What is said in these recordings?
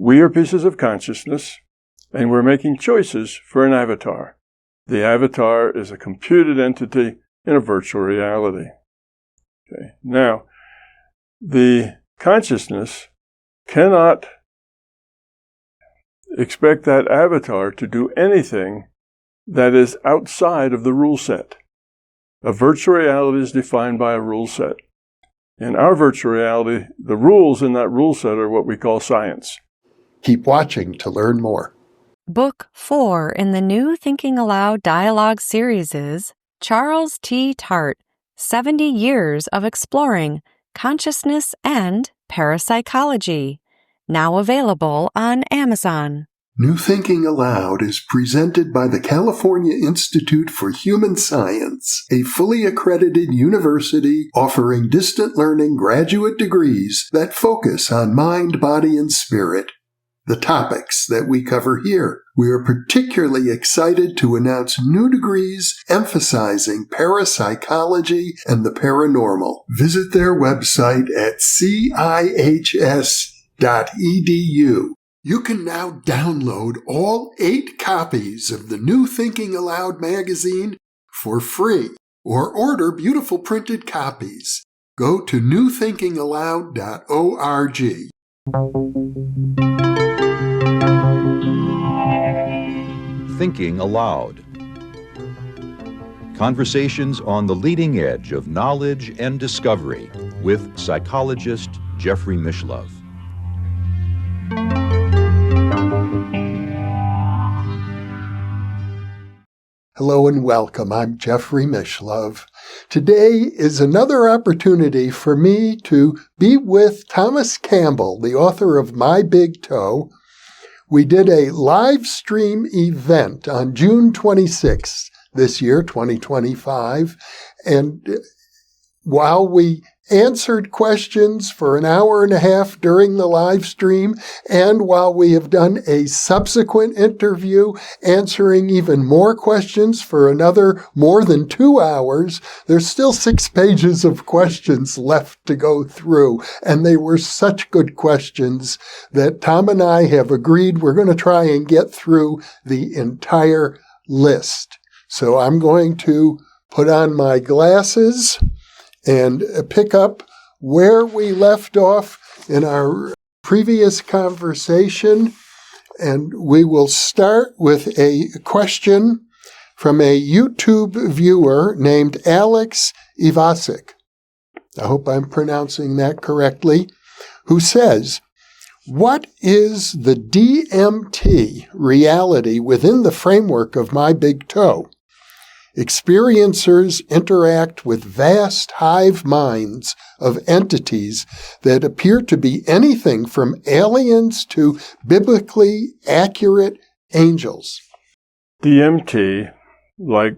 We are pieces of consciousness, and we're making choices for an avatar. The avatar is a computed entity in a virtual reality. Okay. Now, the consciousness cannot expect that avatar to do anything that is outside of the rule set. A virtual reality is defined by a rule set. In our virtual reality, the rules in that rule set are what we call science. Keep watching to learn more. Book 4 in the new Thinking Aloud dialogue series is Charles T. Tart, 70 Years of Exploring Consciousness and Parapsychology, now available on Amazon. New Thinking Aloud is presented by the California Institute for Human Science, a fully accredited university offering distant learning graduate degrees that focus on mind, body, and spirit. The topics that we cover here. We are particularly excited to announce new degrees emphasizing parapsychology and the paranormal. Visit their website at cihs.edu. You can now download all 8 copies of the New Thinking Aloud magazine for free, or order beautiful printed copies. Go to newthinkingaloud.org. Thinking Aloud. Conversations on the leading edge of knowledge and discovery with psychologist Jeffrey Mishlove. Hello and welcome. I'm Jeffrey Mishlove. Today is another opportunity for me to be with Thomas Campbell, the author of My Big Toe. We did a live stream event on June 26th this year, 2025, and while we answered questions for an hour and a half during the live stream, and while we have done a subsequent interview answering even more questions for another more than 2 hours, there's still 6 pages of questions left to go through. And they were such good questions that Tom and I have agreed we're going to try and get through the entire list. So I'm going to put on my glasses and pick up where we left off in our previous conversation. And we will start with a question from a YouTube viewer named Alex Ivasic. I hope I'm pronouncing that correctly, who says, "What is the DMT reality within the framework of My Big Toe? Experiencers interact with vast hive minds of entities that appear to be anything from aliens to biblically accurate angels." DMT, like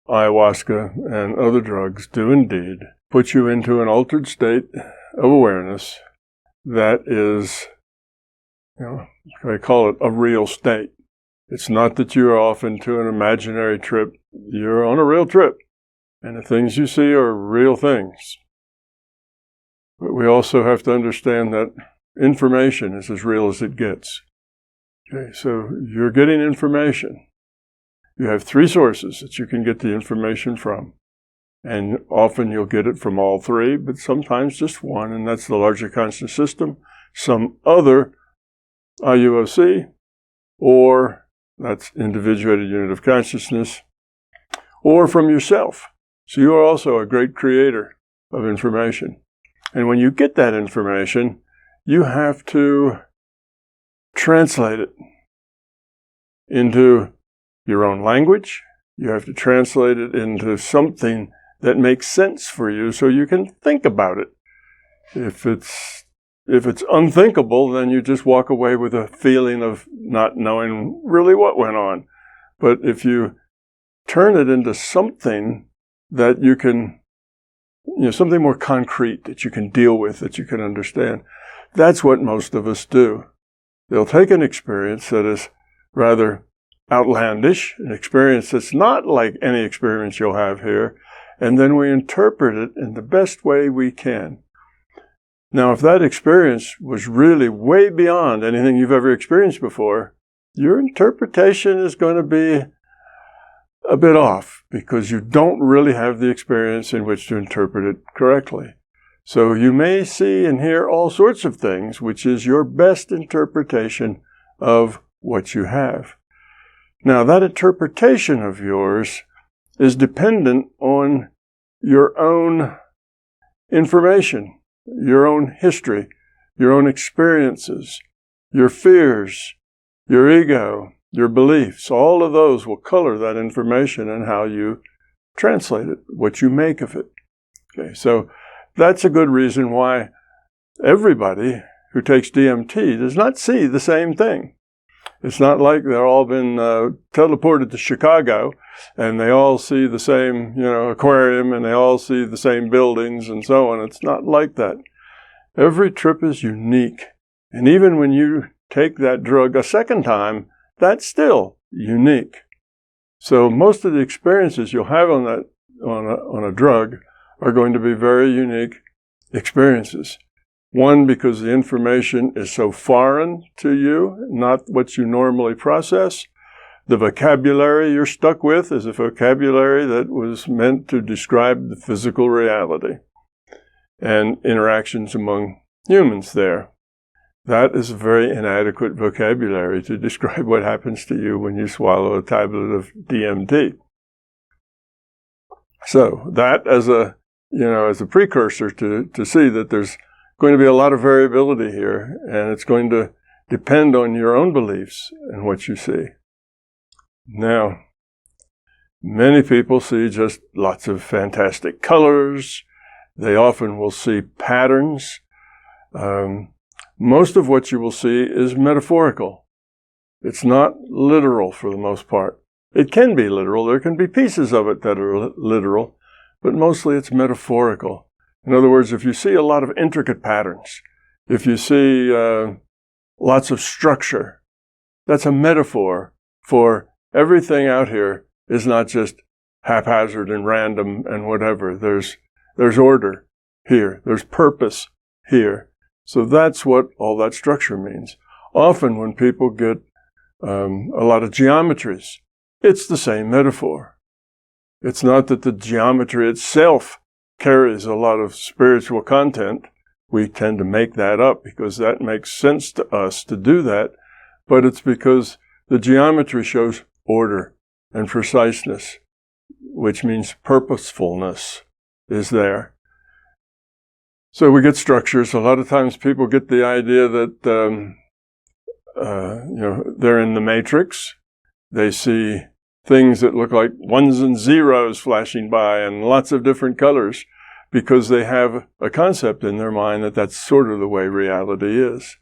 ayahuasca and other drugs, do indeed put you into an altered state of awareness that is, I call it a real state. It's not that you're off into an imaginary trip. You're on a real trip, and the things you see are real things. But we also have to understand that information is as real as it gets. Okay, so you're getting information. You have 3 sources that you can get the information from, and often you'll get it from all 3, but sometimes just one, and that's the larger conscious system, some other IUOC, or that's individuated unit of consciousness, or from yourself. So you are also a great creator of information. And when you get that information, you have to translate it into your own language. You have to translate it into something that makes sense for you so you can think about it. If it's unthinkable, then you just walk away with a feeling of not knowing really what went on. But if you turn it into something that you can, something more concrete that you can deal with, that you can understand, that's what most of us do. They'll take an experience that is rather outlandish, an experience that's not like any experience you'll have here, and then we interpret it in the best way we can. Now, if that experience was really way beyond anything you've ever experienced before, your interpretation is going to be a bit off because you don't really have the experience in which to interpret it correctly. So you may see and hear all sorts of things, which is your best interpretation of what you have. Now, that interpretation of yours is dependent on your own information, your own history, your own experiences, your fears, your ego, your beliefs. All of those will color that information and how you translate it, what you make of it. Okay, so that's a good reason why everybody who takes DMT does not see the same thing. It's not like they're all been teleported to Chicago and they all see the same, aquarium and they all see the same buildings and so on. It's not like that. Every trip is unique. And even when you take that drug a second time, that's still unique. So most of the experiences you'll have on a drug are going to be very unique experiences. One, because the information is so foreign to you, not what you normally process. The vocabulary you're stuck with is a vocabulary that was meant to describe the physical reality and interactions among humans there. That is a very inadequate vocabulary to describe what happens to you when you swallow a tablet of DMT. So that as a precursor to see that there's going to be a lot of variability here, and it's going to depend on your own beliefs and what you see. Now, many people see just lots of fantastic colors. They often will see patterns. Most of what you will see is metaphorical. It's not literal for the most part. It can be literal. There can be pieces of it that are literal, but mostly it's metaphorical. In other words, if you see a lot of intricate patterns, if you see lots of structure, that's a metaphor for everything out here is not just haphazard and random and whatever. There's order here. There's purpose here. So that's what all that structure means. Often when people get a lot of geometries, it's the same metaphor. It's not that the geometry itself carries a lot of spiritual content. We tend to make that up because that makes sense to us to do that, but it's because the geometry shows order and preciseness, which means purposefulness is there. So we get structures. A lot of times people get the idea that they're in the matrix. They see things that look like ones and zeros flashing by and lots of different colors because they have a concept in their mind that that's sort of the way reality is.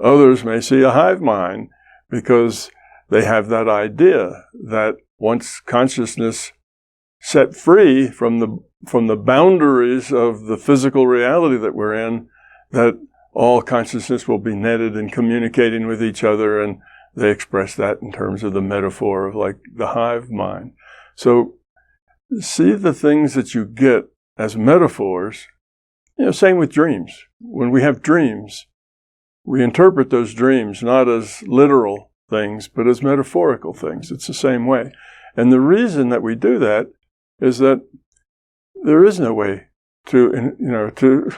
Others may see a hive mind because they have that idea that once consciousness set free from the boundaries of the physical reality that we're in, that all consciousness will be netted and communicating with each other, and they express that in terms of the metaphor of like the hive mind. So see the things that you get as metaphors. Same with dreams. When we have dreams, we interpret those dreams not as literal things, but as metaphorical things. It's the same way. And the reason that we do that is that there is no way to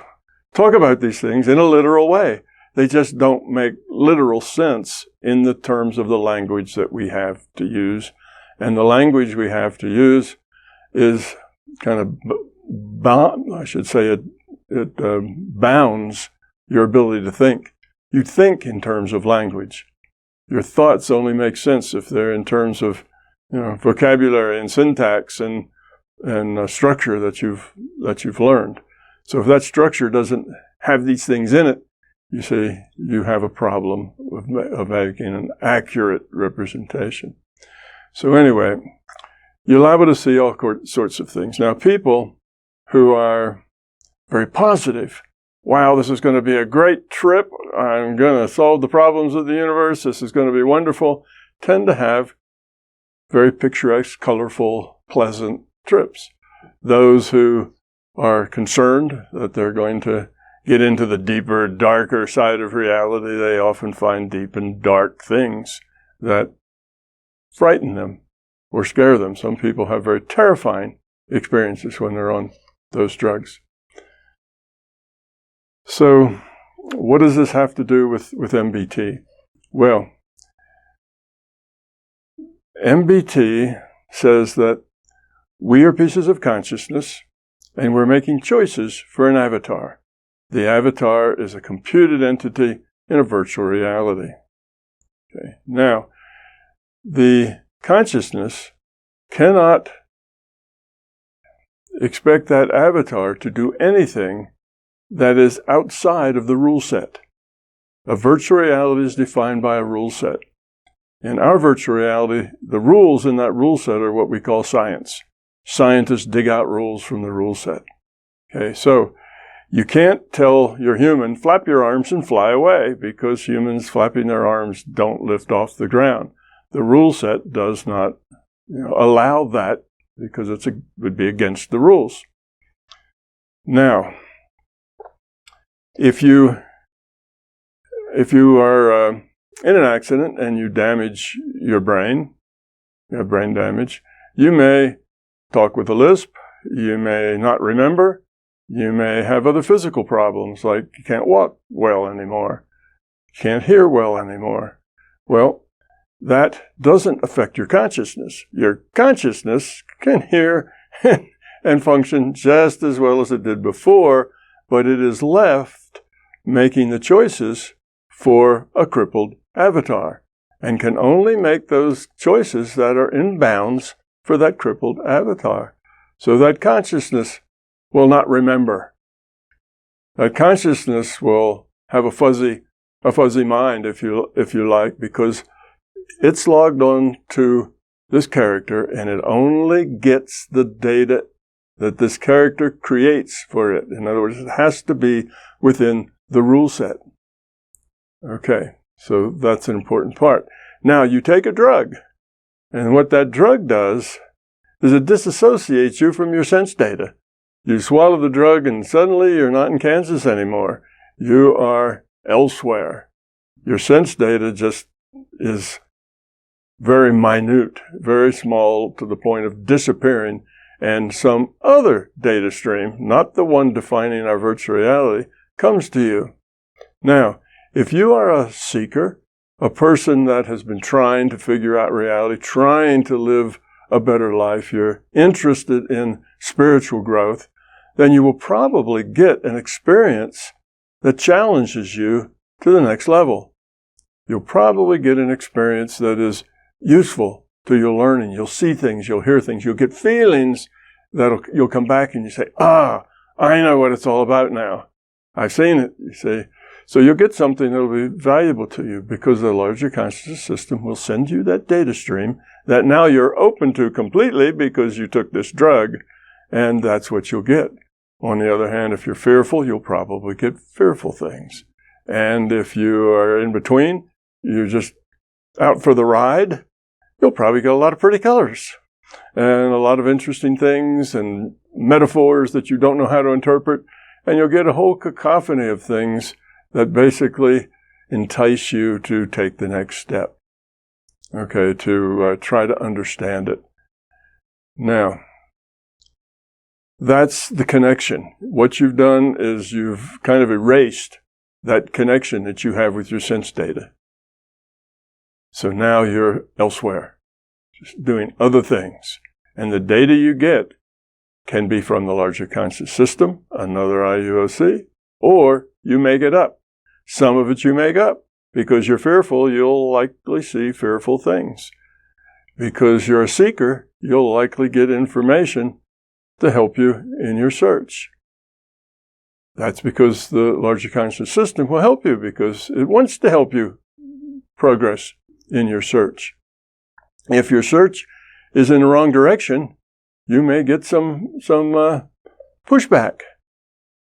talk about these things in a literal way. They just don't make literal sense in the terms of the language that we have to use. And the language we have to use is kind of it bounds your ability to think. You think in terms of language. Your thoughts only make sense if they're in terms of vocabulary and syntax and structure that you've learned. So if that structure doesn't have these things in it, you see, you have a problem of making an accurate representation. So anyway, you're liable to see all sorts of things. Now, people who are very positive, wow, this is going to be a great trip, I'm going to solve the problems of the universe, this is going to be wonderful, tend to have very picturesque, colorful, pleasant trips. Those who are concerned that they're going to get into the deeper, darker side of reality, they often find deep and dark things that frighten them or scare them. Some people have very terrifying experiences when they're on those drugs. So, what does this have to do with MBT? Well, MBT says that we are pieces of consciousness and we're making choices for an avatar. The avatar is a computed entity in a virtual reality. Okay. Now, the consciousness cannot expect that avatar to do anything that is outside of the rule set. A virtual reality is defined by a rule set. In our virtual reality, the rules in that rule set are what we call science. Scientists dig out rules from the rule set. Okay, so you can't tell your human, flap your arms and fly away, because humans flapping their arms don't lift off the ground. The rule set does not allow that, because it would be against the rules. Now, if you are in an accident and you damage your brain, you have brain damage, you may talk with a lisp, you may not remember, you may have other physical problems, like you can't walk well anymore, can't hear well anymore. Well, that doesn't affect your consciousness. Your consciousness can hear and function just as well as it did before, but it is left making the choices for a crippled avatar, and can only make those choices that are in bounds for that crippled avatar. So that consciousness will not remember. That consciousness will have a fuzzy mind, if you like, because it's logged on to this character, and it only gets the data that this character creates for it. In other words, it has to be within the rule set. Okay, so that's an important part. Now, you take a drug, and what that drug does is it disassociates you from your sense data. You swallow the drug, and suddenly you're not in Kansas anymore. You are elsewhere. Your sense data just is very minute, very small, to the point of disappearing, and some other data stream, not the one defining our virtual reality, comes to you. Now, if you are a seeker, a person that has been trying to figure out reality, trying to live a better life, you're interested in spiritual growth, then you will probably get an experience that challenges you to the next level. You'll probably get an experience that is useful to your learning. You'll see things, you'll hear things, you'll get feelings that you'll come back and you say, I know what it's all about now. I've seen it, you see. So you'll get something that will be valuable to you, because the larger consciousness system will send you that data stream that now you're open to completely because you took this drug, and that's what you'll get. On the other hand, if you're fearful, you'll probably get fearful things. And if you are in between, you're just out for the ride, you'll probably get a lot of pretty colors and a lot of interesting things and metaphors that you don't know how to interpret, and you'll get a whole cacophony of things that basically entice you to take the next step, okay, to try to understand it. Now, that's the connection. What you've done is you've kind of erased that connection that you have with your sense data. So now you're elsewhere, just doing other things. And the data you get can be from the larger conscious system, another IUOC, or you make it up. Some of it you make up. Because you're fearful, you'll likely see fearful things. Because you're a seeker, you'll likely get information to help you in your search. That's because the larger conscious system will help you, because it wants to help you progress in your search. If your search is in the wrong direction, you may get some pushback.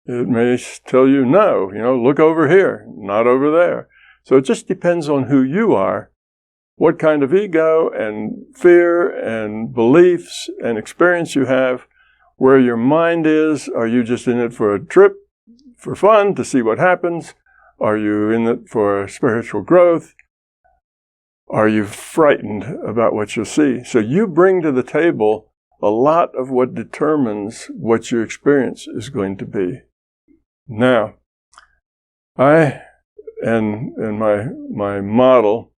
It may tell you, no, look over here, not over there. So it just depends on who you are, what kind of ego and fear and beliefs and experience you have, where your mind is. Are you just in it for a trip, for fun, to see what happens? Are you in it for spiritual growth? Are you frightened about what you'll see? So you bring to the table a lot of what determines what your experience is going to be. Now, I and my model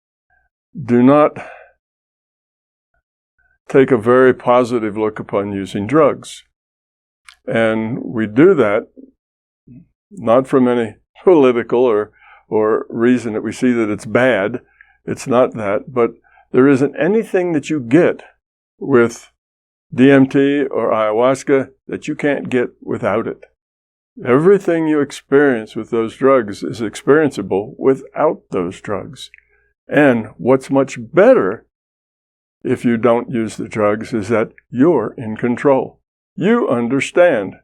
do not take a very positive look upon using drugs. And we do that not from any political or reason that we see that it's bad. It's not that, but there isn't anything that you get with DMT or ayahuasca that you can't get without it. Everything you experience with those drugs is experienceable without those drugs. And what's much better if you don't use the drugs is that you're in control. You understand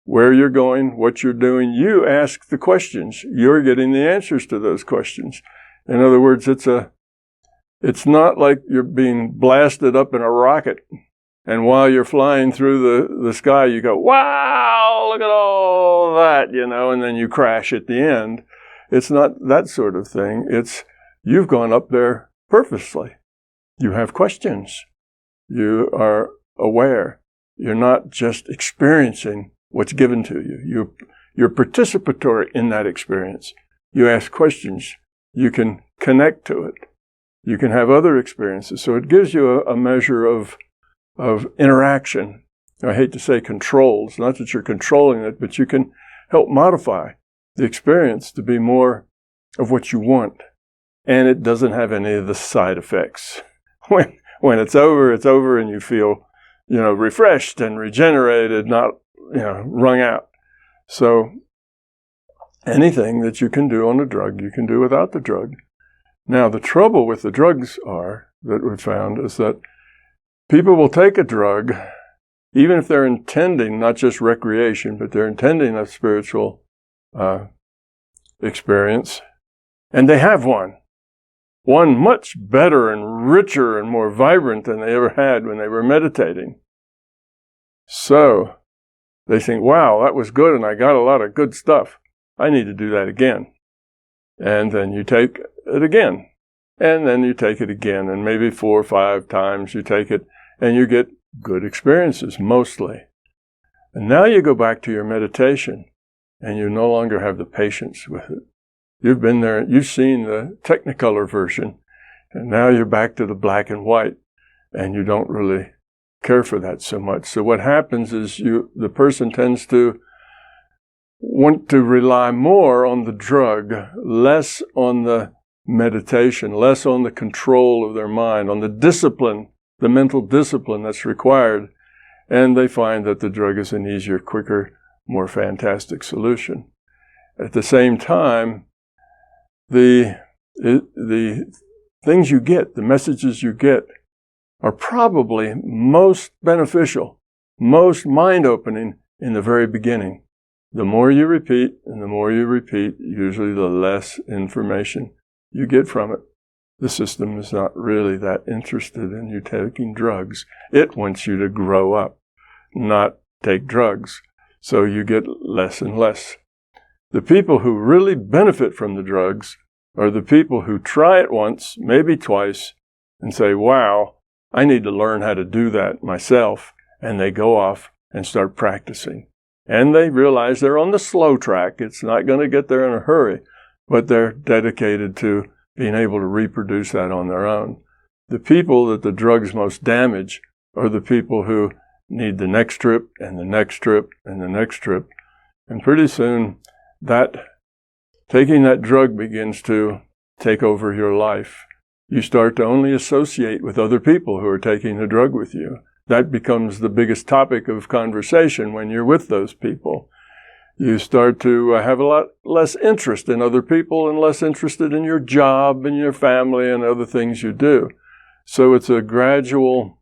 where you're going, what you're doing. You ask the questions. You're getting the answers to those questions. In other words, it's not like you're being blasted up in a rocket, and while you're flying through the sky, you go, wow, look at all that, and then you crash at the end. It's not that sort of thing. It's you've gone up there purposely. You have questions. You are aware. You're not just experiencing what's given to you. You're participatory in that experience. You ask questions. You can connect to it. You can have other experiences. So it gives you a measure of interaction. I hate to say controls, not that you're controlling it, but you can help modify the experience to be more of what you want. And it doesn't have any of the side effects. When it's over and you feel, refreshed and regenerated, not, wrung out. So anything that you can do on a drug, you can do without the drug. Now, the trouble with the drugs that we found is that people will take a drug, even if they're intending not just recreation, but they're intending a spiritual experience, and they have one much better and richer and more vibrant than they ever had when they were meditating. So they think, wow, that was good, and I got a lot of good stuff. I need to do that again. And then you take it again. And then you take it again. And maybe 4 or 5 times you take it, and you get good experiences, mostly. And now you go back to your meditation, and you no longer have the patience with it. You've been there, you've seen the Technicolor version, and now you're back to the black and white, and you don't really care for that so much. So what happens is the person tends to want to rely more on the drug, less on the meditation, less on the control of their mind, on the discipline, the mental discipline that's required, and they find that the drug is an easier, quicker, more fantastic solution. At the same time, the things you get, the messages you get, are probably most beneficial, most mind-opening in the very beginning. The more you repeat, and the more you repeat, usually the less information you get from it. The system is not really that interested in you taking drugs. It wants you to grow up, not take drugs. So you get less and less. The people who really benefit from the drugs are the people who try it once, maybe twice, and say, wow, I need to learn how to do that myself. And they go off and start practicing. And they realize they're on the slow track. It's not going to get there in a hurry, but they're dedicated to being able to reproduce that on their own. The people that the drugs most damage are the people who need the next trip and the next trip and the next trip. And pretty soon, taking that drug begins to take over your life. You start to only associate with other people who are taking the drug with you. That becomes the biggest topic of conversation when you're with those people. You start to have a lot less interest in other people and less interested in your job and your family and other things you do. So it's a gradual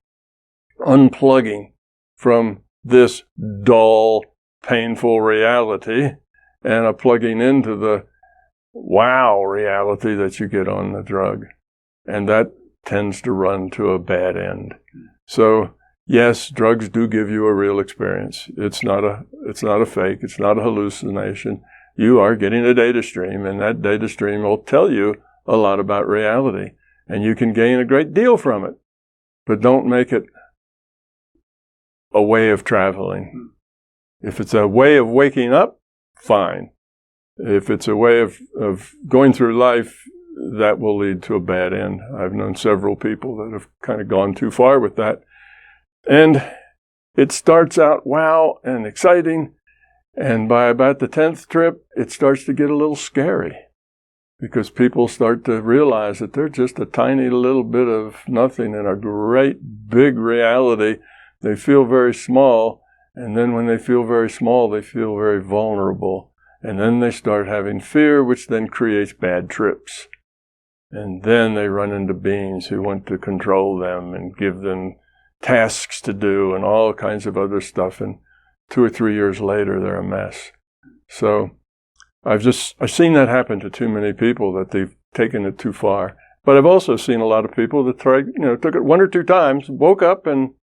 unplugging from this dull, painful reality and a plugging into the wow reality that you get on the drug. And that tends to run to a bad end. So yes, drugs do give you a real experience. It's not a fake. It's not a hallucination. you are getting a data stream, and that data stream will tell you a lot about reality, and you can gain a great deal from it. But don't make it a way of traveling. If it's a way of waking up, fine. If it's a way of going through life, that will lead to a bad end. I've known several people that have kind of gone too far with that. And it starts out wow and exciting, and by about the 10th trip, it starts to get a little scary because people start to realize that they're just a tiny little bit of nothing in a great big reality. They feel very small, and then when they feel very small, they feel very vulnerable. And then they start having fear, which then creates bad trips. And then they run into beings who want to control them and give them tasks to do and all kinds of other stuff. And 2 or 3 years later, they're a mess. So I've seen that happen to too many people, that they've taken it too far. But I've also seen a lot of people that took it 1 or 2 times, woke up, and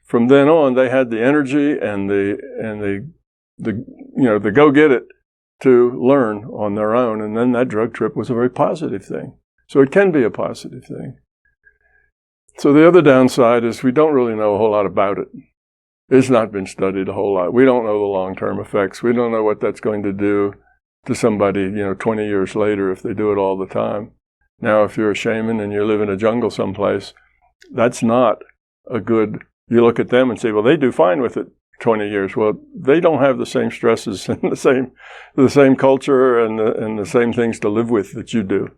from then on, they had the energy and the go get it to learn on their own. And then that drug trip was a very positive thing. So it can be a positive thing. So the other downside is we don't really know a whole lot about it. It's not been studied a whole lot. We don't know the long-term effects. We don't know what that's going to do to somebody, 20 years later if they do it all the time. Now, if you're a shaman and you live in a jungle someplace, that's not a good, you look at them and say, well, they do fine with it 20 years. Well, they don't have the same stresses and the same culture and the same things to live with that you do.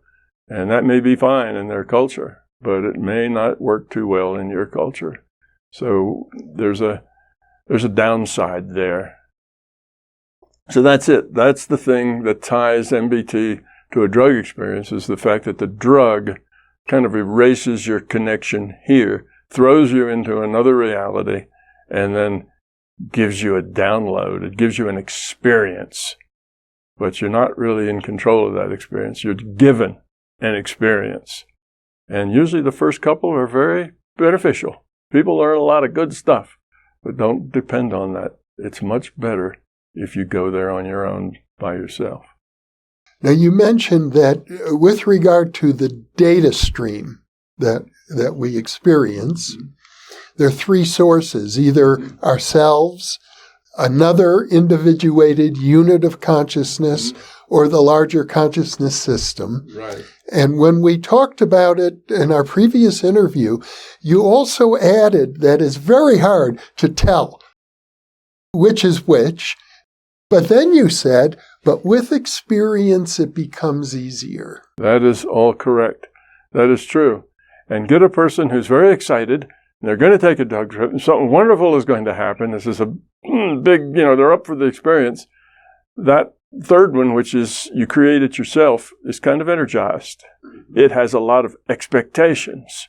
And that may be fine in their culture, but it may not work too well in your culture. So there's a downside there. So that's it. That's the thing that ties MBT to a drug experience, is the fact that the drug kind of erases your connection here, throws you into another reality, and then gives you a download. It gives you an experience, but you're not really in control of that experience. You're given an experience. And usually the first couple are very beneficial. People learn a lot of good stuff, but don't depend on that. It's much better if you go there on your own by yourself. Now, you mentioned that with regard to the data stream that we experience, there are 3 sources: either ourselves, another individuated unit of consciousness, or the larger consciousness system. Right. And when we talked about it in our previous interview, you also added that it's very hard to tell which is which. But then you said, but with experience, it becomes easier. That is all correct. That is true. And get a person who's very excited, and they're going to take a drug trip, and something wonderful is going to happen. This is a big, they're up for the experience. That third one, which is you create it yourself, is kind of energized. It has a lot of expectations,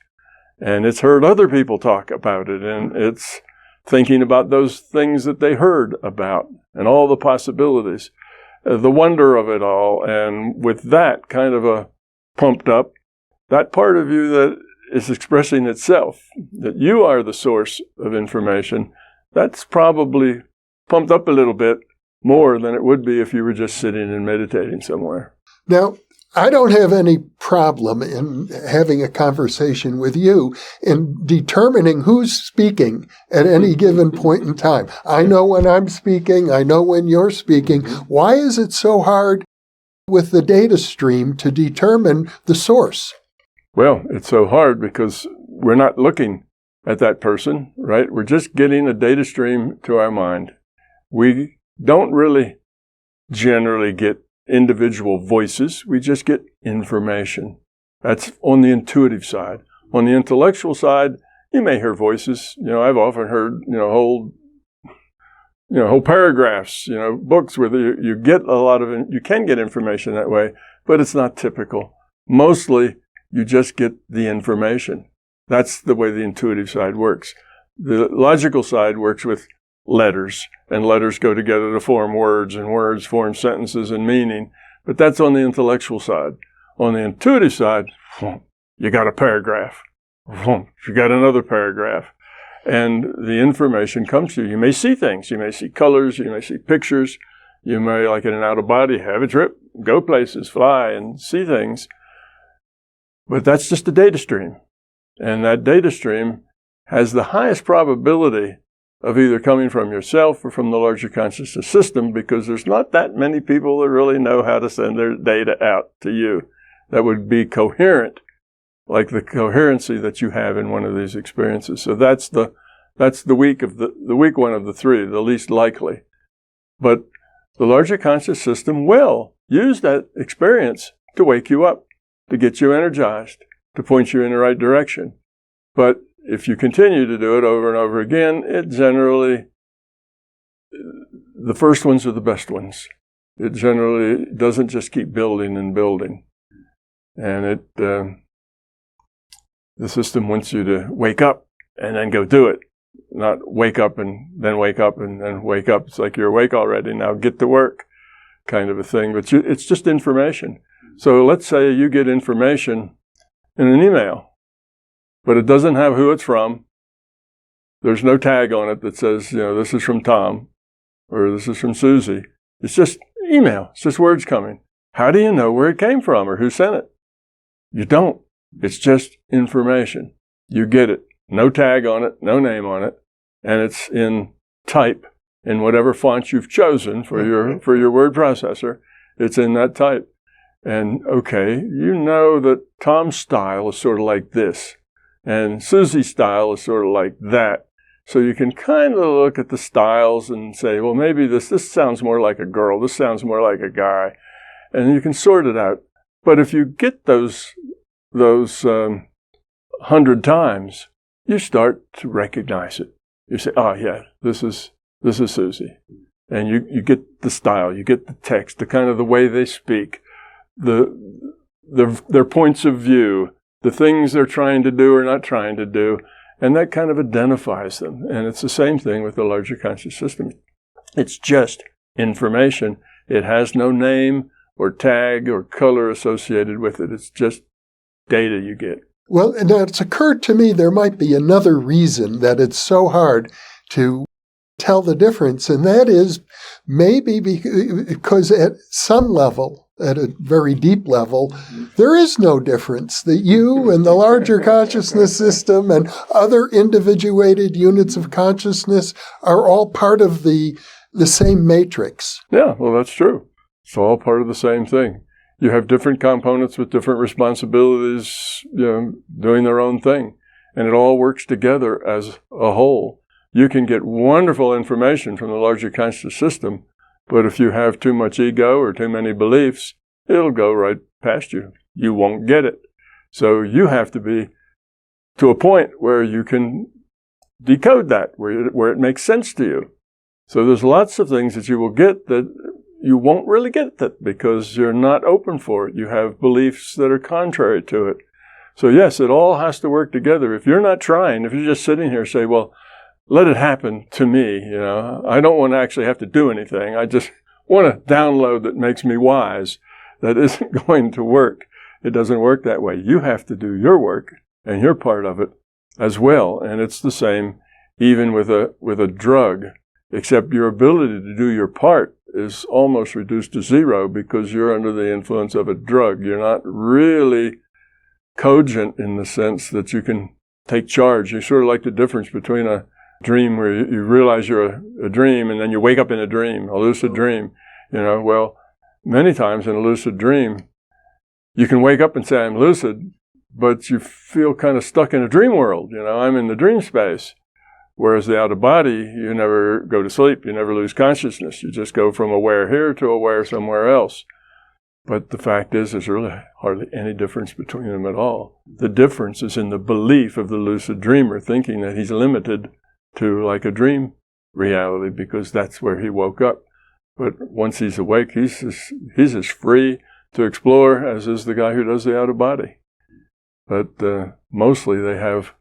and it's heard other people talk about it, and it's thinking about those things that they heard about and all the possibilities, the wonder of it all. And with that kind of a pumped up, that part of you that is expressing itself, that you are the source of information, that's probably pumped up a little bit more than it would be if you were just sitting and meditating somewhere. Now, I don't have any problem in having a conversation with you in determining who's speaking at any given point in time. I know when I'm speaking. I know when you're speaking. Why is it so hard with the data stream to determine the source? Well, it's so hard because we're not looking at that person, right? We're just getting a data stream to our mind. We don't really generally get individual voices. We just get information. That's on the intuitive side. On the intellectual side, you may hear voices. I've often heard, whole paragraphs, books where you get a lot of, you can get information that way, but it's not typical. Mostly, you just get the information. That's the way the intuitive side works. The logical side works with letters, and letters go together to form words, and words form sentences and meaning. But that's on the intellectual side. On the intuitive side, you got a paragraph. You got another paragraph. And the information comes to you. You may see things. You may see colors. You may see pictures. You may, like in an out-of-body, have a trip, go places, fly, and see things. But that's just a data stream. And that data stream has the highest probability of either coming from yourself or from the larger consciousness system, because there's not that many people that really know how to send their data out to you that would be coherent, like the coherency that you have in one of these experiences. So that's the weak one of the three, the least likely. But the larger conscious system will use that experience to wake you up, to get you energized, to point you in the right direction. But if you continue to do it over and over again, it generally, the first ones are the best ones. It generally doesn't just keep building and building. And the system wants you to wake up and then go do it. Not wake up and then wake up and then wake up. It's like you're awake already, now get to work kind of a thing. But it's just information. So let's say you get information in an email, but it doesn't have who it's from. There's no tag on it that says, this is from Tom or this is from Susie. It's just email. It's just words coming. How do you know where it came from or who sent it? You don't. It's just information. You get it. No tag on it, no name on it, and it's in type, in whatever font you've chosen for your word processor. It's in that type. And okay, you know that Tom's style is sort of like this, and Susie's style is sort of like that. So you can kind of look at the styles and say, well, maybe this sounds more like a girl, this sounds more like a guy, and you can sort it out. But if you get those 100 times, you start to recognize it. You say, oh yeah, this is Susie. And you get the style, you get the text, the kind of the way they speak, their points of view, the things they're trying to do or not trying to do, and that kind of identifies them. And it's the same thing with the larger conscious system. It's just information. It has no name or tag or color associated with it. It's just data you get. Well, and it's occurred to me there might be another reason that it's so hard to tell the difference, and that is maybe because at some level, at a very deep level, there is no difference. That you and the larger consciousness system and other individuated units of consciousness are all part of the same matrix. Yeah, well, that's true. It's all part of the same thing. You have different components with different responsibilities, doing their own thing. And it all works together as a whole. You can get wonderful information from the larger conscious system, but if you have too much ego or too many beliefs, it'll go right past you. You won't get it. So you have to be to a point where you can decode that, where it makes sense to you. So there's lots of things that you will get that you won't really get that because you're not open for it. You have beliefs that are contrary to it. So yes, it all has to work together. If you're not trying, if you're just sitting here and say, well, let it happen to me, I don't want to actually have to do anything. I just want a download that makes me wise. That isn't going to work. It doesn't work that way. You have to do your work and your part of it as well. And it's the same even with a drug, except your ability to do your part is almost reduced to zero because you're under the influence of a drug. You're not really cogent in the sense that you can take charge. You sort of like the difference between a dream where you realize you're a dream and then you wake up in a dream, a lucid dream. Well, many times in a lucid dream, you can wake up and say, I'm lucid, but you feel kind of stuck in a dream world. I'm in the dream space. Whereas the out of body, you never go to sleep. You never lose consciousness. You just go from aware here to aware somewhere else. But the fact is, there's really hardly any difference between them at all. The difference is in the belief of the lucid dreamer, thinking that he's limited to like a dream reality because that's where he woke up. But once he's awake, he's as free to explore as is the guy who does the out of body. But mostly they have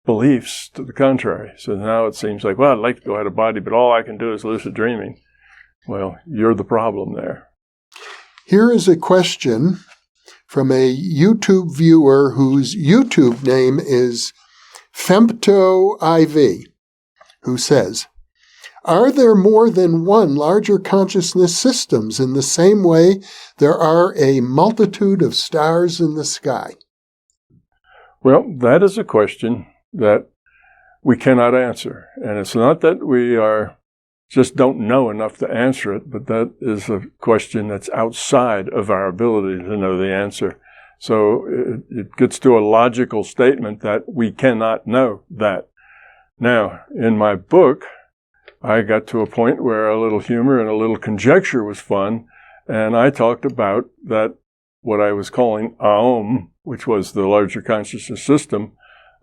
beliefs to the contrary. So now it seems like, well, I'd like to go out of body, but all I can do is lucid dreaming. Well, you're the problem there. Here is a question from a YouTube viewer whose YouTube name is FemtoIV, who says, Are there more than one larger consciousness systems in the same way there are a multitude of stars in the sky? Well, that is a question that we cannot answer. And it's not that we just don't know enough to answer it, but that is a question that's outside of our ability to know the answer. So it gets to a logical statement that we cannot know that. Now, in my book, I got to a point where a little humor and a little conjecture was fun, and I talked about that what I was calling Aum, which was the larger consciousness system.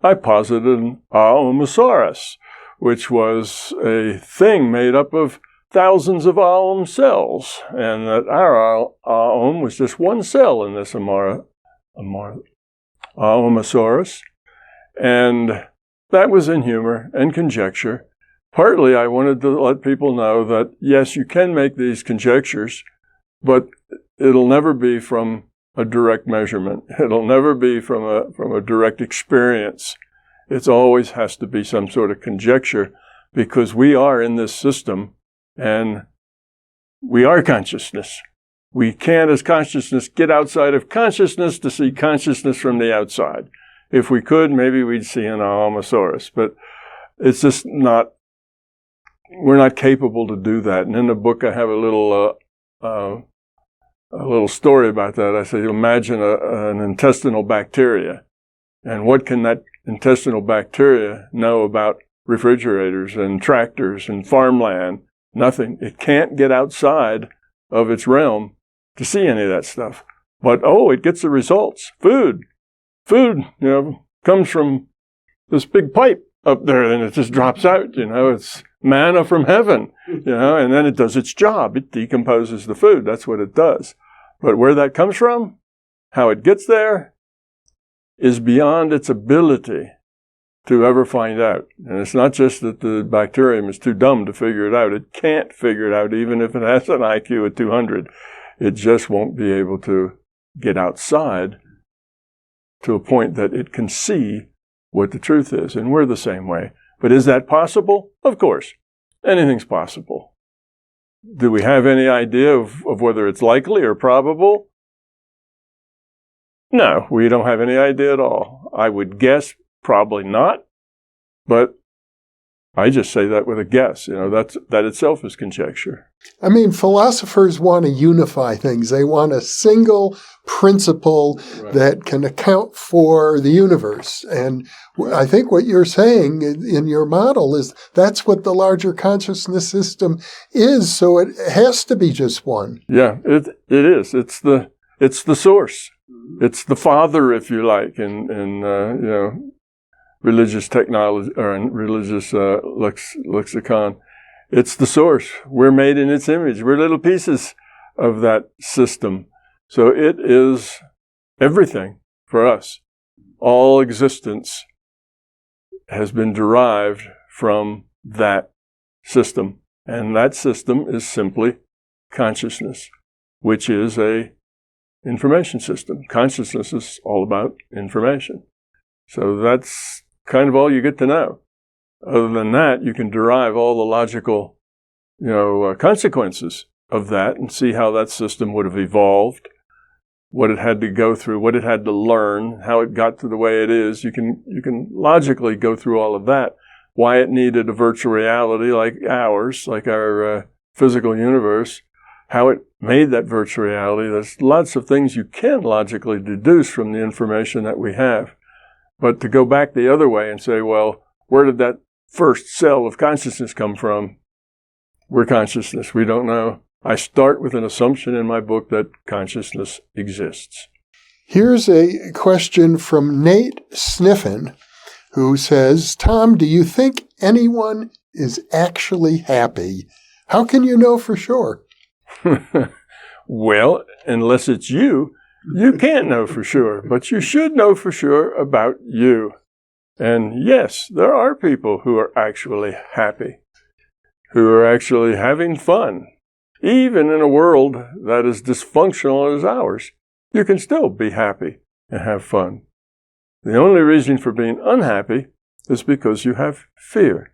I posited an Aumosaurus, which was a thing made up of thousands of Aum cells, and that our Aum was just one cell in this Aumosaurus, and that was in humor and conjecture. Partly I wanted to let people know that, yes, you can make these conjectures, but it'll never be from a direct measurement. It'll never be from a direct experience. It always has to be some sort of conjecture, because we are in this system and we are consciousness. We can't, as consciousness, get outside of consciousness to see consciousness from the outside. If we could, maybe we'd see an Almosaurus, but it's just not, we're not capable to do that. And in the book, I have a little story about that. I say, imagine an intestinal bacteria, and what can that intestinal bacteria know about refrigerators and tractors and farmland? Nothing. It can't get outside of its realm to see any of that stuff. But, it gets the results. Food, comes from this big pipe up there, and it just drops out, it's manna from heaven, and then it does its job. It decomposes the food. That's what it does. But where that comes from, how it gets there, is beyond its ability to ever find out. And it's not just that the bacterium is too dumb to figure it out. It can't figure it out, even if it has an IQ of 200. It just won't be able to get outside to a point that it can see what the truth is. And we're the same way. But is that possible? Of course. Anything's possible. Do we have any idea of whether it's likely or probable? No, we don't have any idea at all. I would guess probably not, but I just say that with a guess. That itself is conjecture. I mean, philosophers want to unify things. They want a single principle that can account for the universe. And I think what you're saying in your model is that's what the larger consciousness system is. So it has to be just one. Yeah, it is. It's the source. It's the father, if you like, in religious technology or in religious lexicon. It's the source. We're made in its image. We're little pieces of that system. So it is everything for us. All existence has been derived from that system. And that system is simply consciousness, which is a information system. Consciousness is all about information. So that's kind of all you get to know. Other than that, you can derive all the logical, consequences of that and see how that system would have evolved, what it had to go through, what it had to learn, how it got to the way it is. You can logically go through all of that. Why it needed a virtual reality like ours, like our physical universe, how it made that virtual reality. There's lots of things you can logically deduce from the information that we have. But to go back the other way and say, well, where did that first cell of consciousness come from? We're consciousness. We don't know. I start with an assumption in my book that consciousness exists. Here's a question from Nate Sniffen, who says, Tom, do you think anyone is actually happy? How can you know for sure? Well, unless it's you can't know for sure, but you should know for sure about you. And yes, there are people who are actually happy, who are actually having fun. Even in a world that is dysfunctional as ours, you can still be happy and have fun. The only reason for being unhappy is because you have fear.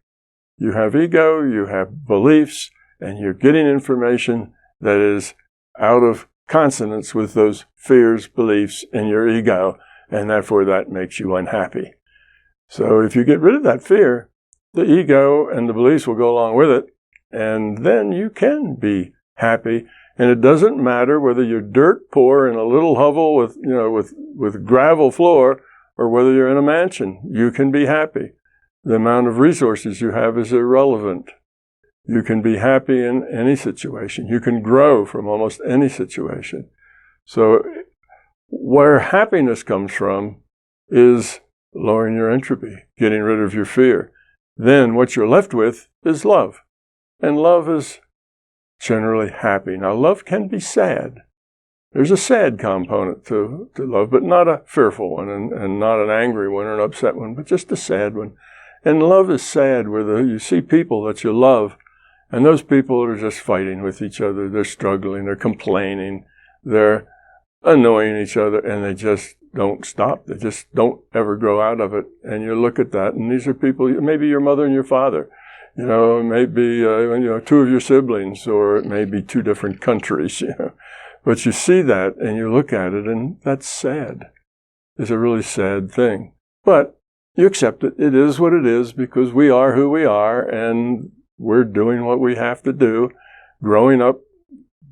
You have ego, you have beliefs, and you're getting information that is out of consonance with those fears, beliefs, and your ego, and therefore that makes you unhappy. So if you get rid of that fear, the ego and the beliefs will go along with it, and then you can be happy. And it doesn't matter whether you're dirt poor in a little hovel with gravel floor, or whether you're in a mansion. You can be happy. The amount of resources you have is irrelevant. You can be happy in any situation. You can grow from almost any situation. So where happiness comes from is lowering your entropy, getting rid of your fear. Then what you're left with is love. And love is generally happy. Now, love can be sad. There's a sad component to love, but not a fearful one, and not an angry one or an upset one, but just a sad one. And love is sad where you see people that you love, and those people are just fighting with each other. They're struggling, they're complaining, they're annoying each other, and they just don't stop. They just don't ever grow out of it. And you look at that, and these are people, maybe your mother and your father, maybe two of your siblings, or it may be two different countries, But you see that, and you look at it, and that's sad. It's a really sad thing. But you accept it. It is what it is, because we are who we are, and we're doing what we have to do. Growing up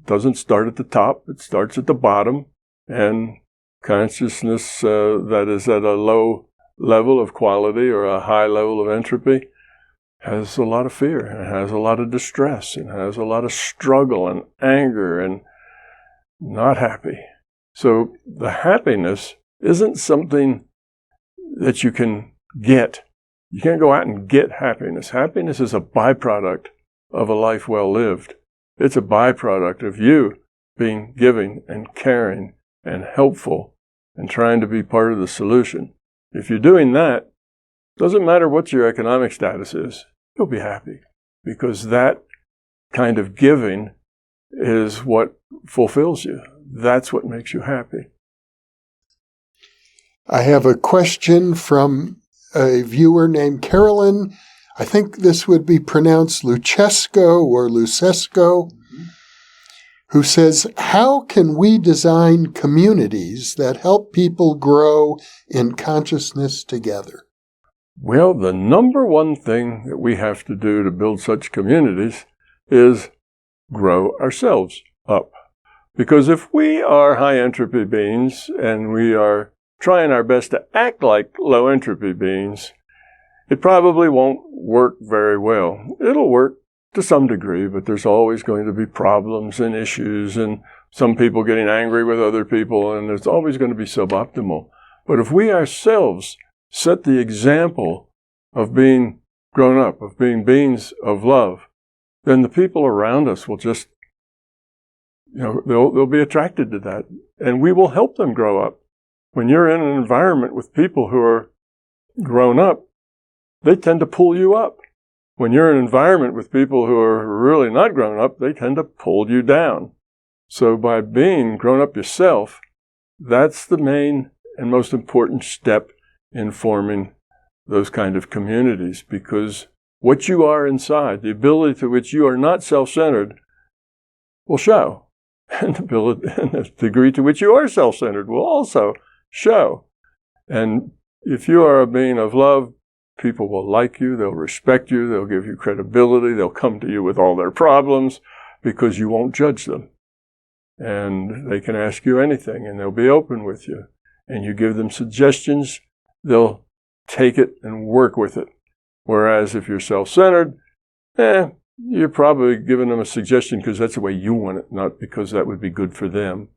doesn't start at the top. It starts at the bottom. And consciousness that is at a low level of quality or a high level of entropy has a lot of fear, and has a lot of distress, and has a lot of struggle and anger and not happy. So the happiness isn't something that you can get. You can't go out and get happiness. Happiness is a byproduct of a life well lived. It's a byproduct of you being giving and caring and helpful and trying to be part of the solution. If you're doing that, doesn't matter what your economic status is, you'll be happy, because that kind of giving is what fulfills you. That's what makes you happy. I have a question from a viewer named Carolyn. I think this would be pronounced Lucesco or Lucesco, who says, how can we design communities that help people grow in consciousness together? Well, the number one thing that we have to do to build such communities is grow ourselves up. Because if we are high entropy beings and we are trying our best to act like low entropy beings, it probably won't work very well. It'll work to some degree, but there's always going to be problems and issues, and some people getting angry with other people, and there's always going to be suboptimal. But if we ourselves set the example of being grown up, of being beings of love, then the people around us will just, they'll be attracted to that, and we will help them grow up. When you're in an environment with people who are grown up, they tend to pull you up. When you're in an environment with people who are really not grown up, they tend to pull you down. So by being grown up yourself, that's the main and most important step in forming those kind of communities, because what you are inside, the ability to which you are not self-centered, will show. And the degree to which you are self-centered will also show. And if you are a being of love, people will like you, they'll respect you, they'll give you credibility, they'll come to you with all their problems because you won't judge them. And they can ask you anything, and they'll be open with you. And you give them suggestions, they'll take it and work with it. Whereas if you're self-centered, you're probably giving them a suggestion because that's the way you want it, not because that would be good for them.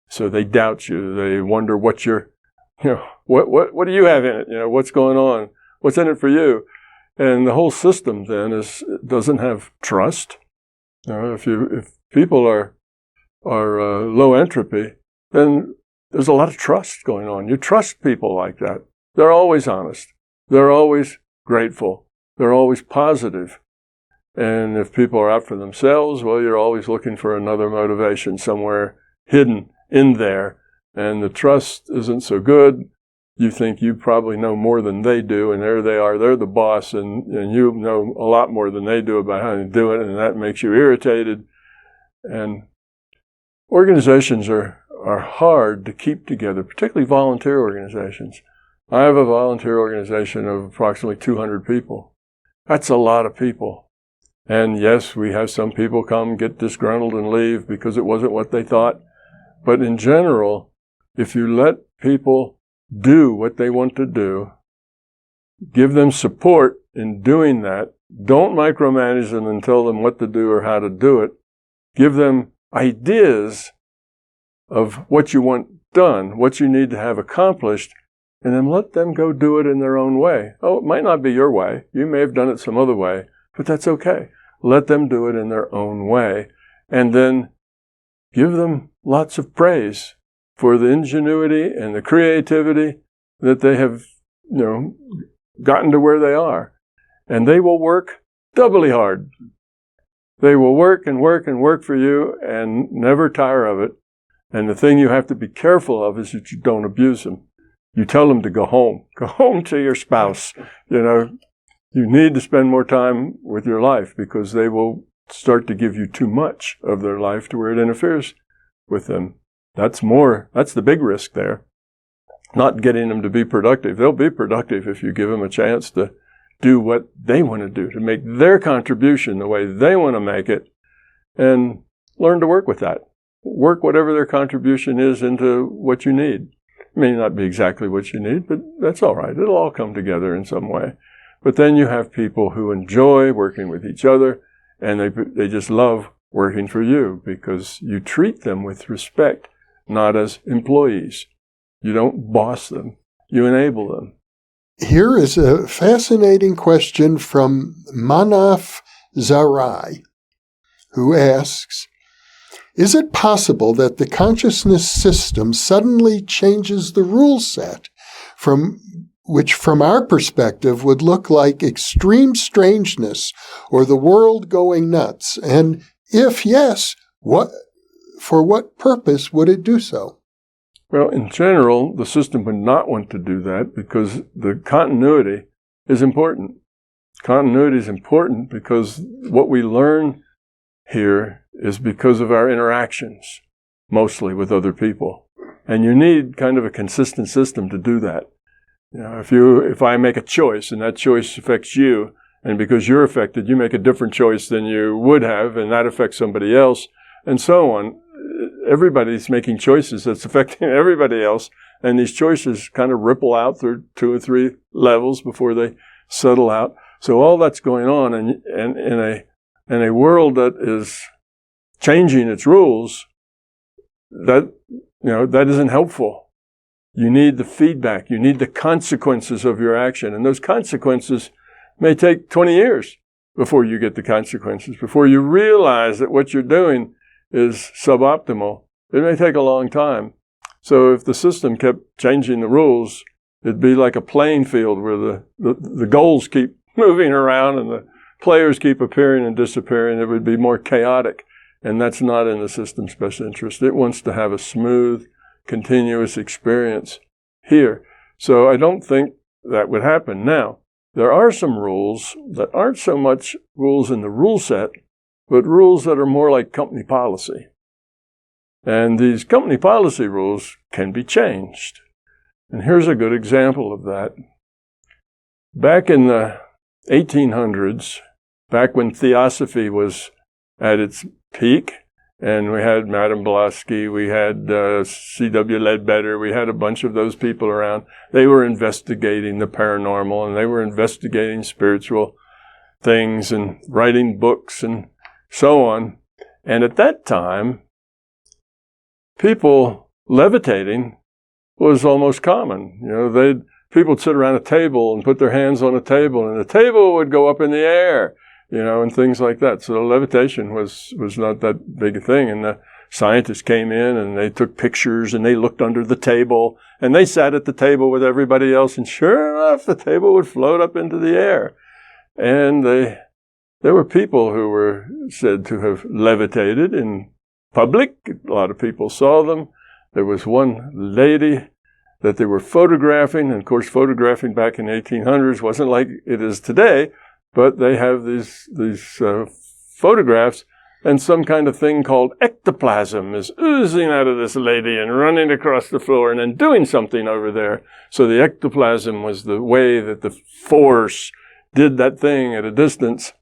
So they doubt you. They wonder what you're, what do you have in it? What's going on? What's in it for you? And the whole system then doesn't have trust. If people are low entropy, then there's a lot of trust going on. You trust people like that. They're always honest. They're always grateful. They're always positive. And if people are out for themselves, well, you're always looking for another motivation somewhere hidden in there. And the trust isn't so good. you think you probably know more than they do, and there they are, they're the boss, and you know a lot more than they do about how to do it, and that makes you irritated. And organizations are hard to keep together, particularly volunteer organizations. I have a volunteer organization of approximately 200 people. That's a lot of people. And yes, we have some people come, get disgruntled, and leave because it wasn't what they thought. But in general, if you let people do what they want to do, give them support in doing that, don't micromanage them and tell them what to do or how to do it. Give them ideas of what you want done, what you need to have accomplished, and then let them go do it in their own way. Oh, it might not be your way. You may have done it some other way, but that's okay. Let them do it in their own way, and then give them lots of praise for the ingenuity and the creativity that they have, gotten to where they are. And they will work doubly hard. They will work and work and work for you and never tire of it. And the thing you have to be careful of is that you don't abuse them. You tell them to go home. Go home to your spouse. You need to spend more time with your life because they will start to give you too much of their life to where it interferes with them. That's the big risk there. Not getting them to be productive. They'll be productive if you give them a chance to do what they want to do, to make their contribution the way they want to make it, and learn to work with that. Work whatever their contribution is into what you need. It may not be exactly what you need, but that's all right. It'll all come together in some way. But then you have people who enjoy working with each other, and they just love working for you because you treat them with respect, not as employees. You don't boss them. You enable them. Here is a fascinating question from Manaf Zarai, who asks, is it possible that the consciousness system suddenly changes the rule set, which from our perspective would look like extreme strangeness or the world going nuts? And if yes, for what purpose would it do so? Well, in general, the system would not want to do that because the continuity is important. Continuity is important because what we learn here is because of our interactions, mostly with other people. And you need kind of a consistent system to do that. If I make a choice and that choice affects you, and because you're affected, you make a different choice than you would have, and that affects somebody else, and so on. Everybody's making choices that's affecting everybody else, and these choices kind of ripple out through 2 or 3 levels before they settle out. So all that's going on, and in a world that is changing its rules, that isn't helpful. You need the feedback. You need the consequences of your action, and those consequences may take 20 years before you get the consequences, before you realize that what you're doing is suboptimal. It may take a long time. So if the system kept changing the rules, it'd be like a playing field where the goals keep moving around and the players keep appearing and disappearing. It would be more chaotic, and that's not in the system's best interest. It wants to have a smooth, continuous experience here. So I don't think that would happen. Now, there are some rules that aren't so much rules in the rule set, but rules that are more like company policy. And these company policy rules can be changed. And here's a good example of that. Back in the 1800s, back when theosophy was at its peak, and we had Madame Blavatsky, we had C.W. Ledbetter, we had a bunch of those people around. They were investigating the paranormal, and they were investigating spiritual things and writing books and so on. And at that time, people levitating was almost common. People would sit around a table and put their hands on a table, and the table would go up in the air, and things like that. So levitation was not that big a thing. And the scientists came in and they took pictures and they looked under the table and they sat at the table with everybody else, and sure enough, the table would float up into the air. And there were people who were said to have levitated in public. A lot of people saw them. There was one lady that they were photographing. And of course, photographing back in the 1800s wasn't like it is today, but they have these photographs, and some kind of thing called ectoplasm is oozing out of this lady and running across the floor and then doing something over there. So the ectoplasm was the way that the force did that thing at a distance.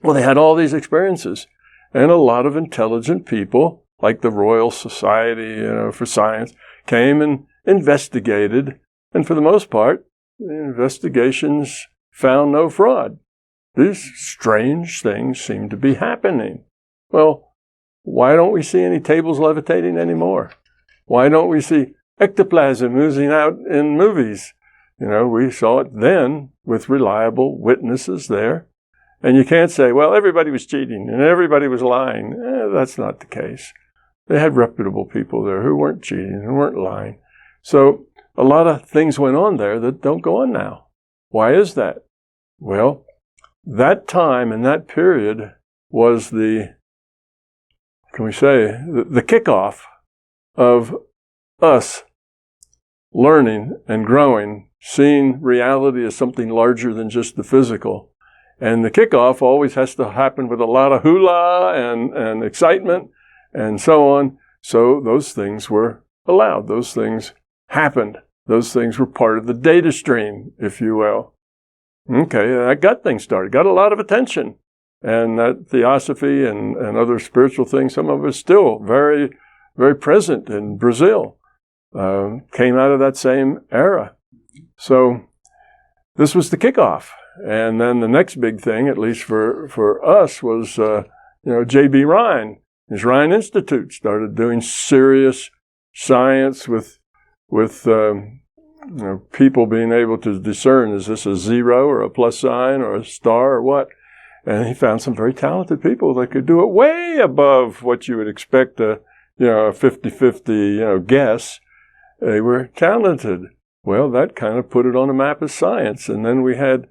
Well, they had all these experiences, and a lot of intelligent people, like the Royal Society, for Science, came and investigated, and for the most part, the investigations found no fraud. These strange things seem to be happening. Well, why don't we see any tables levitating anymore? Why don't we see ectoplasm oozing out in movies? We saw it then with reliable witnesses there. And you can't say, well, everybody was cheating and everybody was lying. That's not the case. They had reputable people there who weren't cheating and weren't lying. So a lot of things went on there that don't go on now. Why is that? Well, that time and that period was the kickoff of us learning and growing, seeing reality as something larger than just the physical. And the kickoff always has to happen with a lot of hula and excitement and so on. So those things were allowed. Those things happened. Those things were part of the data stream, if you will. Okay, that got things started, got a lot of attention. And that theosophy and other spiritual things, some of it is still very, very present in Brazil. Came out of that same era. So this was the kickoff. And then the next big thing, at least for us, was J.B. Rhine. His Rhine Institute started doing serious science with people being able to discern, is this a zero or a plus sign or a star or what? And he found some very talented people that could do it way above what you would expect a 50-50 guess. They were talented. Well, that kind of put it on a map of science. And then we had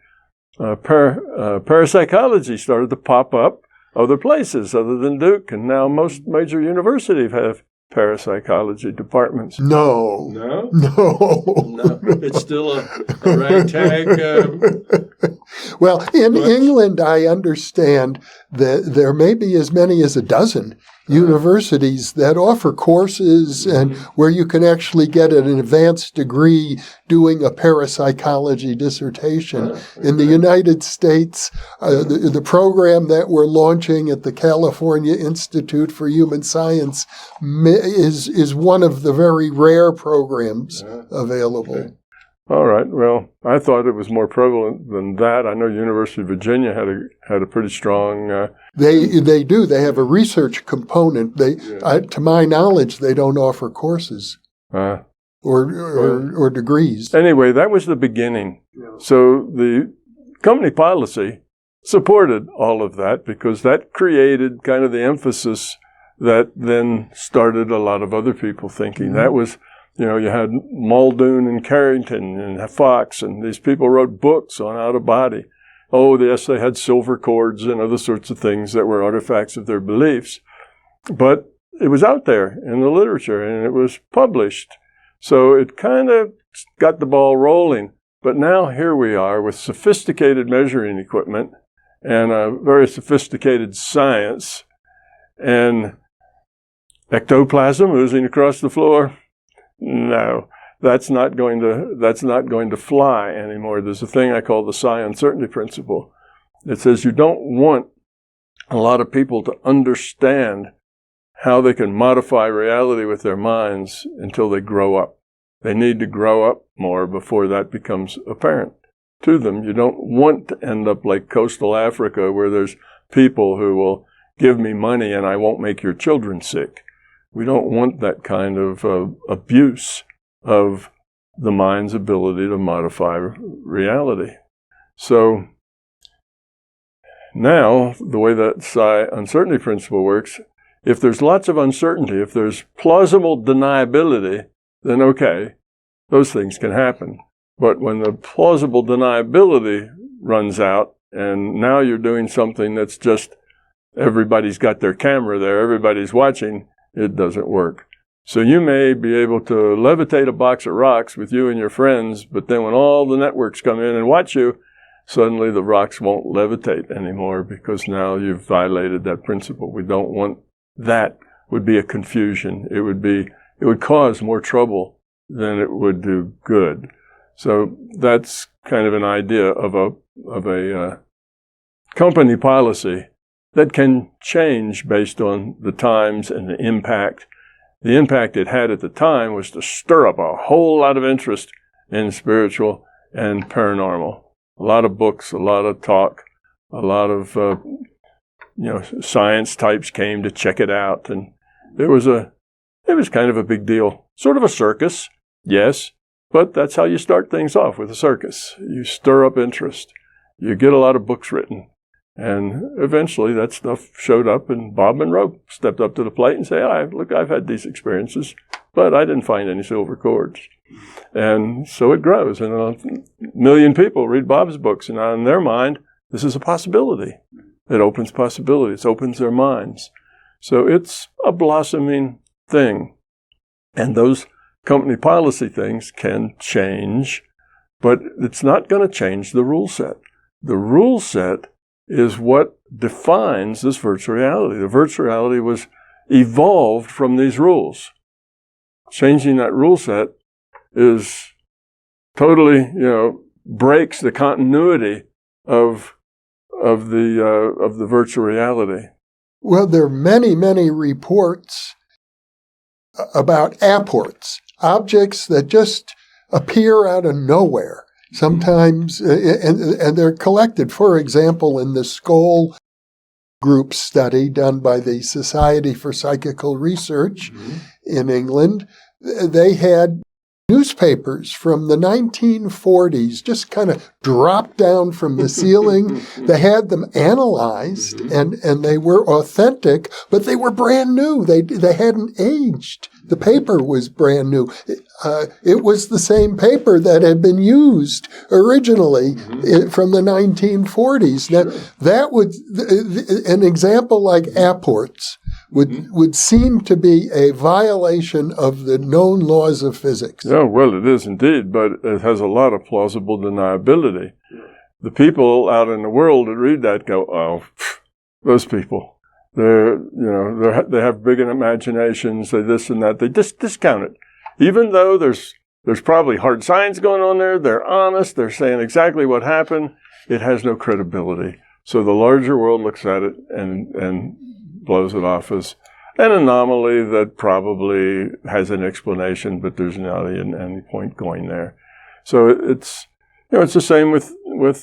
parapsychology started to pop up other places other than Duke. And now most major universities have parapsychology departments. No. No? No. It's still a ragtag. Well, in England, I understand that there may be as many as a dozen universities that offer courses and where you can actually get an advanced degree doing a parapsychology dissertation. In the United States, the program that we're launching at the California Institute for Human Science is one of the very rare programs available. Okay. All right. Well, I thought it was more prevalent than that. I know University of Virginia had a pretty strong. They do. They have a research component. To my knowledge, they don't offer courses or degrees. Anyway, that was the beginning. Yeah. So the company policy supported all of that because that created kind of the emphasis that then started a lot of other people thinking. That was. You had Muldoon and Carrington and Fox, and these people wrote books on out-of-body. Oh, yes, they had silver cords and other sorts of things that were artifacts of their beliefs. But it was out there in the literature, and it was published. So it kind of got the ball rolling. But now here we are with sophisticated measuring equipment and a very sophisticated science, and ectoplasm oozing across the floor. No, that's not going to fly anymore. There's a thing I call the Psi uncertainty principle. It says you don't want a lot of people to understand how they can modify reality with their minds until they grow up. They need to grow up more before that becomes apparent to them. You don't want to end up like coastal Africa where there's people who will give me money and I won't make your children sick. We don't want that kind of abuse of the mind's ability to modify reality. So now, the way that Psi uncertainty principle works, if there's lots of uncertainty, if there's plausible deniability, then okay, those things can happen. But when the plausible deniability runs out, and now you're doing something that's just everybody's got their camera there, everybody's watching, it doesn't work. So you may be able to levitate a box of rocks with you and your friends, but then when all the networks come in and watch you, suddenly the rocks won't levitate anymore because now you've violated that principle. We don't want that. Would be a confusion. It would cause more trouble than it would do good. So that's kind of an idea of a company policy that can change based on the times and the impact. The impact it had at the time was to stir up a whole lot of interest in spiritual and paranormal. A lot of books, a lot of talk, a lot of science types came to check it out, and it was kind of a big deal. Sort of a circus, yes, but that's how you start things off, with a circus. You stir up interest. You get a lot of books written. And eventually that stuff showed up, and Bob Monroe stepped up to the plate and said, look, I've had these experiences, but I didn't find any silver cords. And so it grows, and a million people read Bob's books, and in their mind, this is a possibility. It opens possibilities, opens their minds. So it's a blossoming thing. And those company policy things can change, but it's not going to change the rule set. The rule set is what defines this virtual reality. The virtual reality was evolved from these rules. Changing that rule set is totally, breaks the continuity of the virtual reality. Well, there are many, many reports about apports, objects that just appear out of nowhere. Sometimes, and they're collected. For example, in the Skoll group study done by the Society for Psychical Research in England, they had newspapers from the 1940s just kind of dropped down from the ceiling. They had them analyzed, and they were authentic, but they were brand new. They hadn't aged. The paper was brand new. It was the same paper that had been used originally from the 1940s. Now, that would, an example like apports would seem to be a violation of the known laws of physics. Yeah, well, it is indeed, but it has a lot of plausible deniability. The people out in the world that read that go, oh, those people. They have big imaginations, they this and that. They just discount it. Even though there's probably hard science going on there, they're honest, they're saying exactly what happened, it has no credibility. So the larger world looks at it and blows it off as an anomaly that probably has an explanation, but there's not any point going there. So it's the same with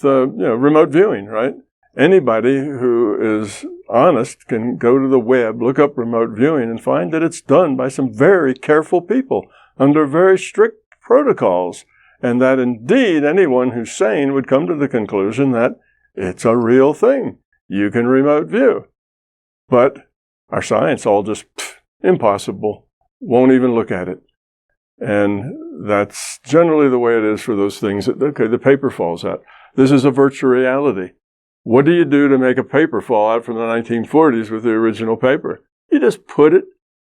remote viewing, right? Anybody who is honest can go to the web, look up remote viewing, and find that it's done by some very careful people under very strict protocols, and that indeed anyone who's sane would come to the conclusion that it's a real thing. You can remote view. But our science all just, impossible, won't even look at it. And that's generally the way it is for those things. Okay, the paper falls out. This is a virtual reality. What do you do to make a paper fall out from the 1940s with the original paper? You just put it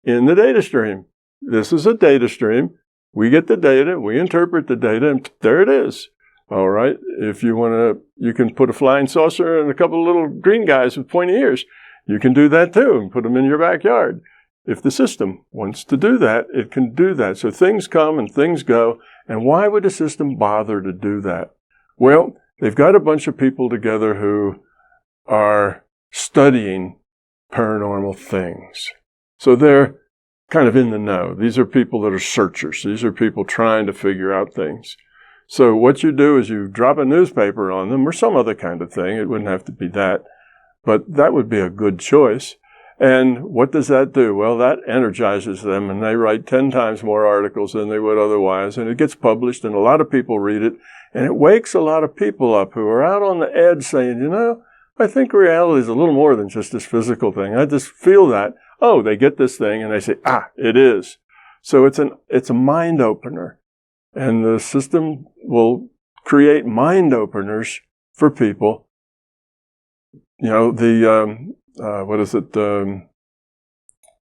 in the data stream. This is a data stream. We get the data, we interpret the data, and there it is. All right, if you want to, you can put a flying saucer and a couple of little green guys with pointy ears. You can do that too and put them in your backyard. If the system wants to do that, it can do that. So things come and things go. And why would the system bother to do that? Well, they've got a bunch of people together who are studying paranormal things. So they're kind of in the know. These are people that are searchers. These are people trying to figure out things. So what you do is you drop a newspaper on them or some other kind of thing. It wouldn't have to be that, but that would be a good choice. And what does that do? Well, that energizes them, and they write 10 times more articles than they would otherwise, and it gets published, and a lot of people read it, and it wakes a lot of people up who are out on the edge saying, I think reality is a little more than just this physical thing. I just feel that. Oh, they get this thing, and they say, it is. So it's a mind opener, and the system will create mind openers for people.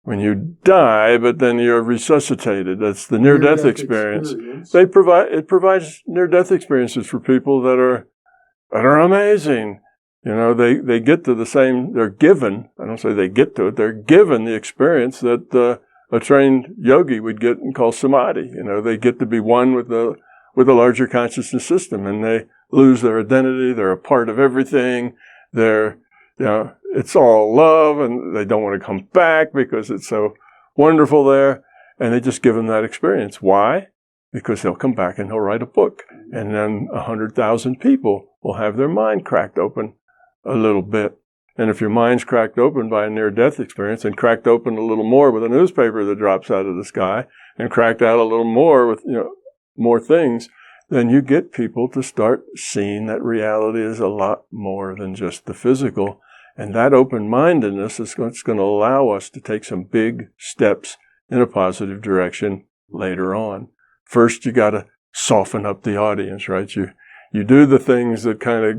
when you die, but then you're resuscitated. That's the near-death experience. It provides near-death experiences for people that are amazing. You know, they get to the same, they're given, I don't say they get to it, they're given the experience that a trained yogi would get and call samadhi. You know, they get to be one with a larger consciousness system, and they lose their identity, they're a part of everything, it's all love, and they don't want to come back because it's so wonderful there, and they just give them that experience. Why? Because they'll come back and they'll write a book, and then 100,000 people will have their mind cracked open a little bit. And if your mind's cracked open by a near-death experience, and cracked open a little more with a newspaper that drops out of the sky, and cracked out a little more with more things, then you get people to start seeing that reality is a lot more than just the physical. And that open-mindedness is going to allow us to take some big steps in a positive direction later on. First, you got to soften up the audience, right? You do the things that kind of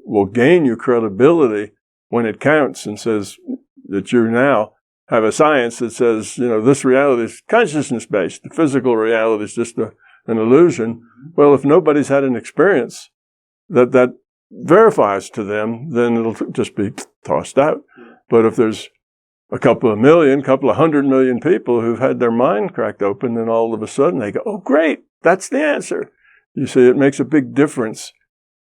will gain you credibility when it counts and says that you now have a science that says, this reality is consciousness-based. The physical reality is just an illusion. Well, if nobody's had an experience that verifies to them, then it'll just be tossed out. But if there's a couple of 100 million people who've had their mind cracked open, then all of a sudden they go, oh, great, that's the answer. You see, it makes a big difference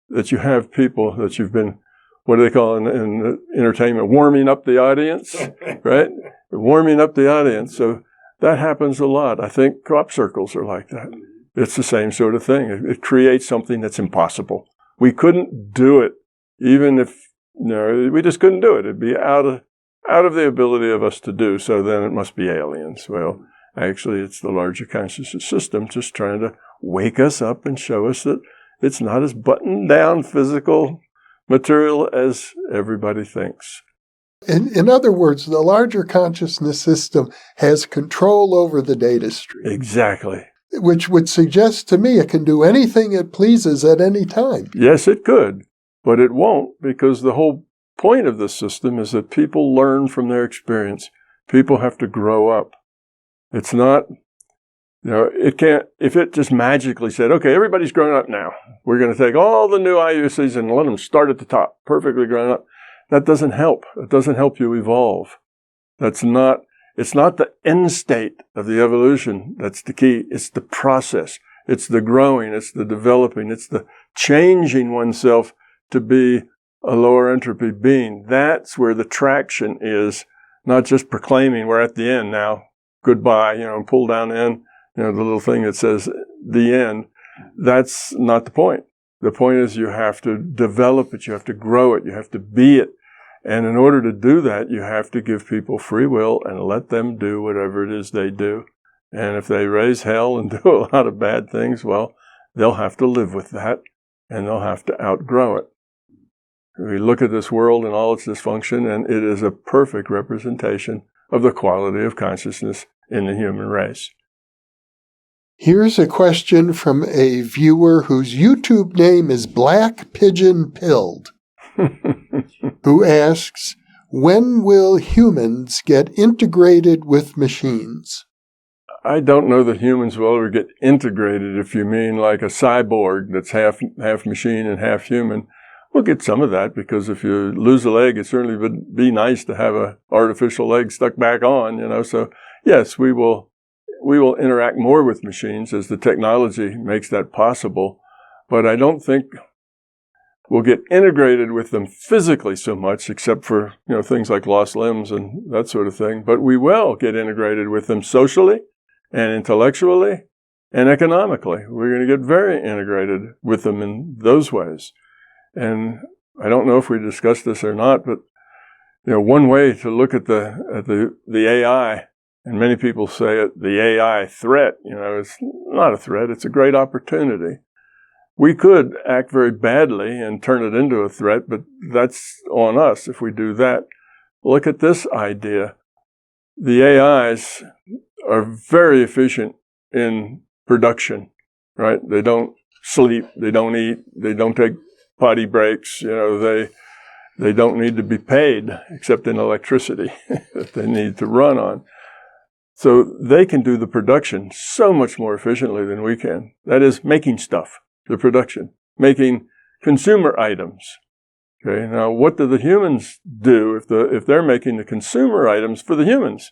that you have people that you've been, what do they call in entertainment, warming up the audience, right? Warming up the audience. So that happens a lot. I think crop circles are like that. It's the same sort of thing. It creates something that's impossible. We couldn't do it, even if, we just couldn't do it. It'd be out of the ability of us to do. So then it must be aliens. Well, actually, it's the larger consciousness system just trying to wake us up and show us that it's not as buttoned down physical material as everybody thinks. In other words, the larger consciousness system has control over the data stream. Exactly. Which would suggest to me it can do anything it pleases at any time. Yes, it could, but it won't, because the whole point of this system is that people learn from their experience. People have to grow up. It's not, it can't, if it just magically said, okay, everybody's grown up now. We're going to take all the new IUCs and let them start at the top, perfectly grown up. That doesn't help. It doesn't help you evolve. It's not the end state of the evolution that's the key. It's the process. It's the growing. It's the developing. It's the changing oneself to be a lower entropy being. That's where the traction is, not just proclaiming we're at the end now, goodbye, and pull down the end, the little thing that says the end. That's not the point. The point is you have to develop it. You have to grow it. You have to be it. And in order to do that, you have to give people free will and let them do whatever it is they do. And if they raise hell and do a lot of bad things, well, they'll have to live with that, and they'll have to outgrow it. We look at this world and all its dysfunction, and it is a perfect representation of the quality of consciousness in the human race. Here's a question from a viewer whose YouTube name is Black Pigeon Pilled. Who asks, when will humans get integrated with machines? I don't know that humans will ever get integrated, if you mean like a cyborg that's half machine and half human. We'll get some of that, because if you lose a leg, it certainly would be nice to have an artificial leg stuck back on, So yes, we will interact more with machines as the technology makes that possible. But I don't think we'll get integrated with them physically so much, except for, things like lost limbs and that sort of thing. But we will get integrated with them socially and intellectually and economically. We're going to get very integrated with them in those ways. And I don't know if we discussed this or not, but, one way to look at the AI, and many people say it, the AI threat, it's not a threat, it's a great opportunity. We could act very badly and turn it into a threat, but that's on us if we do that. Look at this idea. The AIs are very efficient in production, right? They don't sleep, they don't eat, they don't take potty breaks, they don't need to be paid except in electricity that they need to run on. So they can do the production so much more efficiently than we can. That is, making stuff, the production, making consumer items. Okay, now what do the humans do if they're making the consumer items for the humans?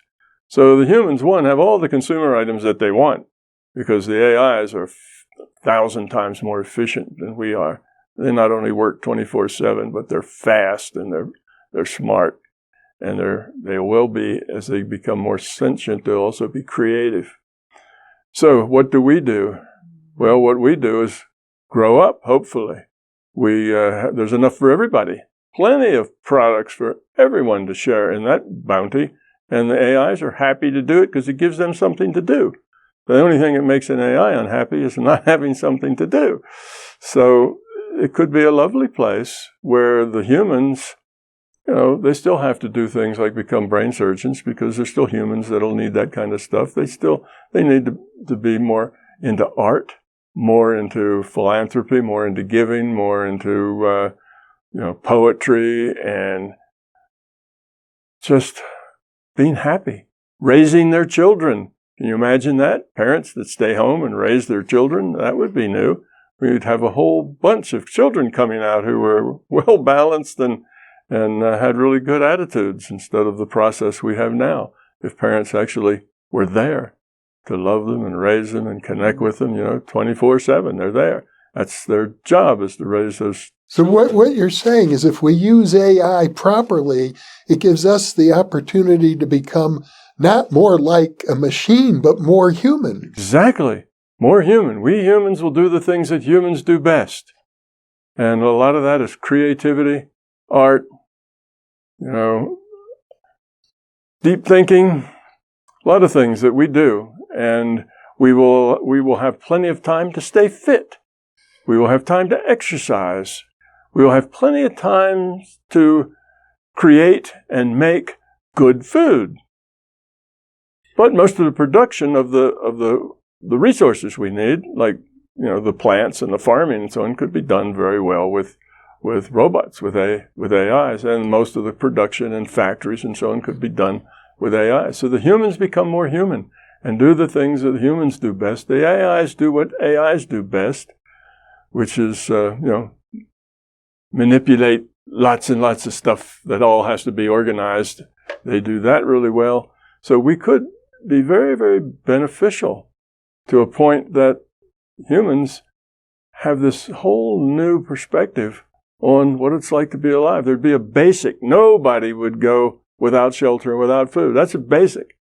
So the humans, one, have all the consumer items that they want because the AIs are 1,000 times more efficient than we are. They not only work 24/7, but they're fast and they're smart, and they will be, as they become more sentient, they'll also be creative. So what do we do? Well, what we do is grow up, hopefully. There's enough for everybody. Plenty of products for everyone to share in that bounty, and the AIs are happy to do it because it gives them something to do. The only thing that makes an AI unhappy is not having something to do. So it could be a lovely place where the humans, they still have to do things like become brain surgeons because they're still humans that'll need that kind of stuff. They need to be more into art, more into philanthropy, more into giving, more into, poetry, and just being happy, raising their children. Can you imagine that? Parents that stay home and raise their children? That would be new. We'd have a whole bunch of children coming out who were well-balanced and had really good attitudes instead of the process we have now. If parents actually were there to love them and raise them and connect with them, 24/7, they're there. That's their job, is to raise those. So what you're saying is if we use AI properly, it gives us the opportunity to become not more like a machine, but more human. Exactly. More human. We humans will do the things that humans do best. And a lot of that is creativity, art, deep thinking, a lot of things that we do. And we will have plenty of time to stay fit. We will have time to exercise. We will have plenty of time to create and make good food. But most of the production of the resources we need, like the plants and the farming and so on, could be done very well with robots, with AIs, and most of the production in factories and so on could be done with AI. So the humans become more human and do the things that humans do best. The AIs do what AIs do best, which is manipulate lots and lots of stuff that all has to be organized. They do that really well. So we could be very, very beneficial to a point that humans have this whole new perspective on what it's like to be alive. There'd be a basic. Nobody would go without shelter and without food. That's a basic.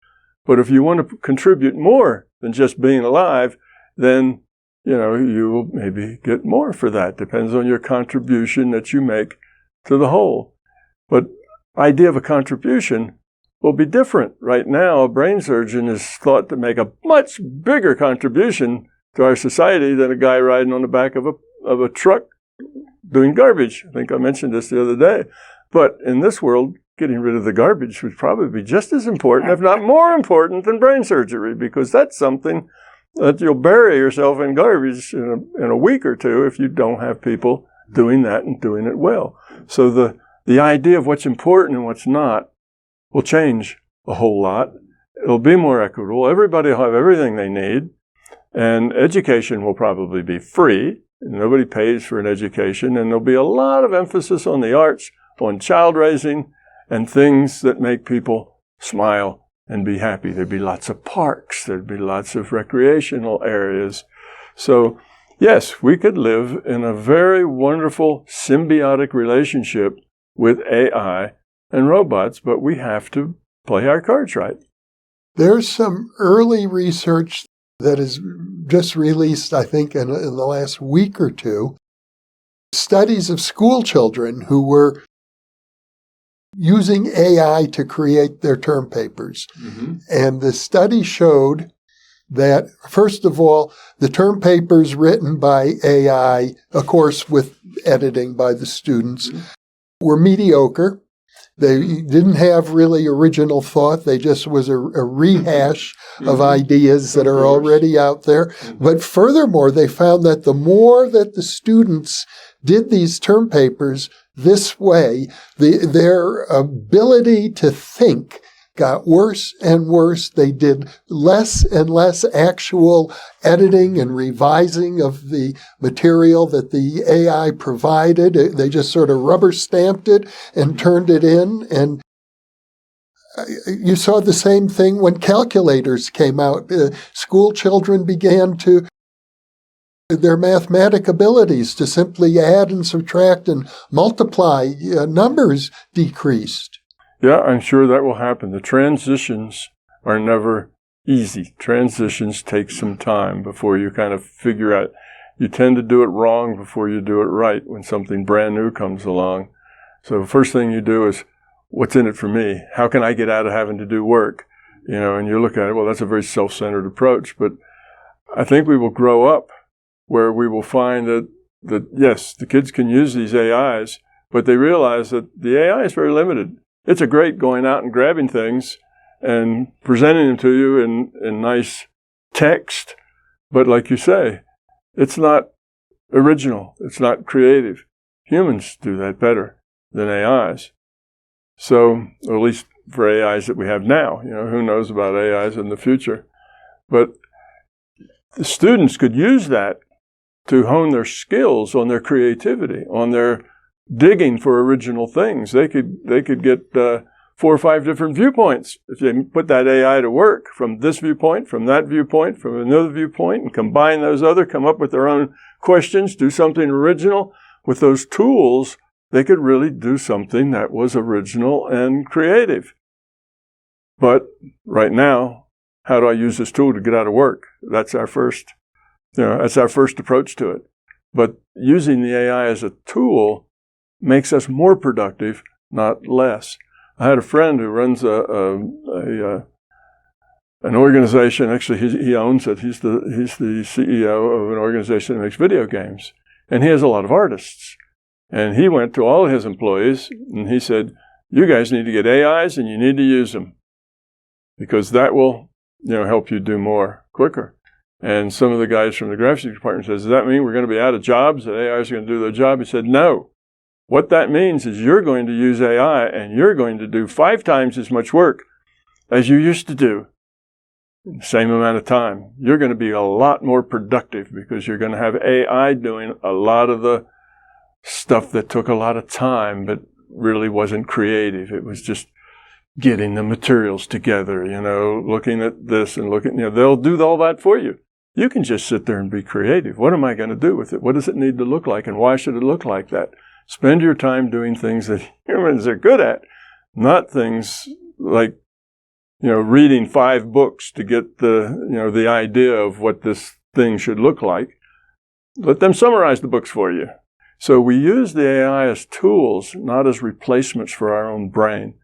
But if you want to contribute more than just being alive, then, you will maybe get more for that. Depends on your contribution that you make to the whole. But idea of a contribution will be different. Right now, a brain surgeon is thought to make a much bigger contribution to our society than a guy riding on the back of a truck doing garbage. I think I mentioned this the other day. But in this world, getting rid of the garbage would probably be just as important, if not more important, than brain surgery, because that's something that you'll bury yourself in garbage in a week or two if you don't have people doing that and doing it well. So the idea of what's important and what's not will change a whole lot. It'll be more equitable. Everybody will have everything they need. And education will probably be free. Nobody pays for an education. And there'll be a lot of emphasis on the arts, on child raising, and things that make people smile and be happy. There'd be lots of parks. There'd be lots of recreational areas. So, yes, we could live in a very wonderful symbiotic relationship with AI and robots, but we have to play our cards right. There's some early research that is just released, I think, in the last week or two. Studies of school children who were using AI to create their term papers. Mm-hmm. And the study showed that, first of all, the term papers written by AI, of course, with editing by the students, were mediocre. They didn't have really original thought. They just was a rehash of ideas that are already out there. But furthermore, they found that the more that the students did these term papers this way, their ability to think got worse and worse. They did less and less actual editing and revising of the material that the AI provided. They just sort of rubber stamped it and turned it in. And you saw the same thing when calculators came out. School children began to their mathematic abilities to simply add and subtract and multiply numbers decreased. Yeah, I'm sure that will happen. The transitions are never easy. Transitions take some time before you kind of figure out. You tend to do it wrong before you do it right when something brand new comes along. So the first thing you do is, what's in it for me? How can I get out of having to do work? And you look at it, well, that's a very self-centered approach. But I think we will grow up where we will find that yes, the kids can use these AIs, but they realize that the AI is very limited. It's a great going out and grabbing things and presenting them to you in nice text, but like you say, it's not original. It's not creative. Humans do that better than AIs. So, or at least for AIs that we have now, who knows about AIs in the future. But the students could use that to hone their skills on their creativity, on their digging for original things. They could get 4 or 5 different viewpoints if they put that AI to work from this viewpoint, from that viewpoint, from another viewpoint, and combine those come up with their own questions, do something original. With those tools, they could really do something that was original and creative. But right now, how do I use this tool to get out of work? That's our first approach to it. But using the AI as a tool makes us more productive, not less. I had a friend who runs an organization. Actually, he owns it. He's the CEO of an organization that makes video games, and he has a lot of artists. And he went to all his employees and he said, "You guys need to get AIs and you need to use them because that will, help you do more quicker." And some of the guys from the graphics department says, "Does that mean we're going to be out of jobs? That AI is going to do their job?" He said, "No. What that means is you're going to use AI and you're going to do 5 times as much work as you used to do in the same amount of time. You're going to be a lot more productive because you're going to have AI doing a lot of the stuff that took a lot of time but really wasn't creative. It was just getting the materials together, looking at this and they'll do all that for you. You can just sit there and be creative. What am I going to do with it? What does it need to look like and why should it look like that?" Spend your time doing things that humans are good at, not things like, reading 5 books to get the idea of what this thing should look like. Let them summarize the books for you. So we use the AI as tools, not as replacements for our own brain.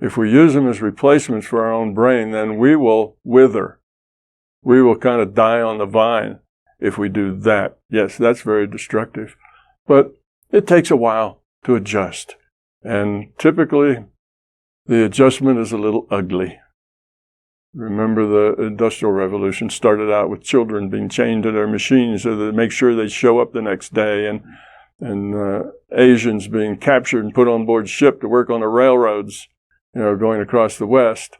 If we use them as replacements for our own brain, then we will wither. We will kind of die on the vine if we do that. Yes, that's very destructive. But it takes a while to adjust. And typically, the adjustment is a little ugly. Remember, the Industrial Revolution started out with children being chained to their machines so that make sure they show up the next day, and Asians being captured and put on board ship to work on the railroads, going across the West.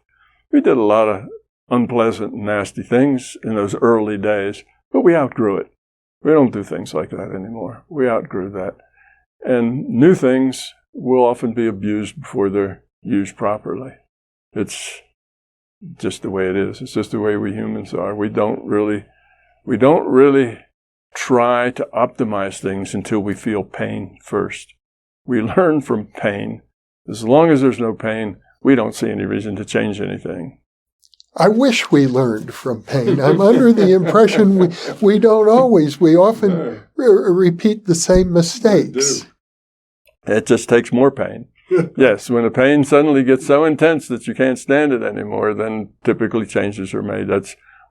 We did a lot of unpleasant and nasty things in those early days, but we outgrew it. We don't do things like that anymore. We outgrew that. And new things will often be abused before they're used properly. It's just the way it is. It's just the way we humans are. We don't really try to optimize things until we feel pain first. We learn from pain. As long as there's no pain, we don't see any reason to change anything. I wish we learned from pain. I'm under the impression we don't always. We often repeat the same mistakes. It just takes more pain. Yes, when the pain suddenly gets so intense that you can't stand it anymore, then typically changes are made.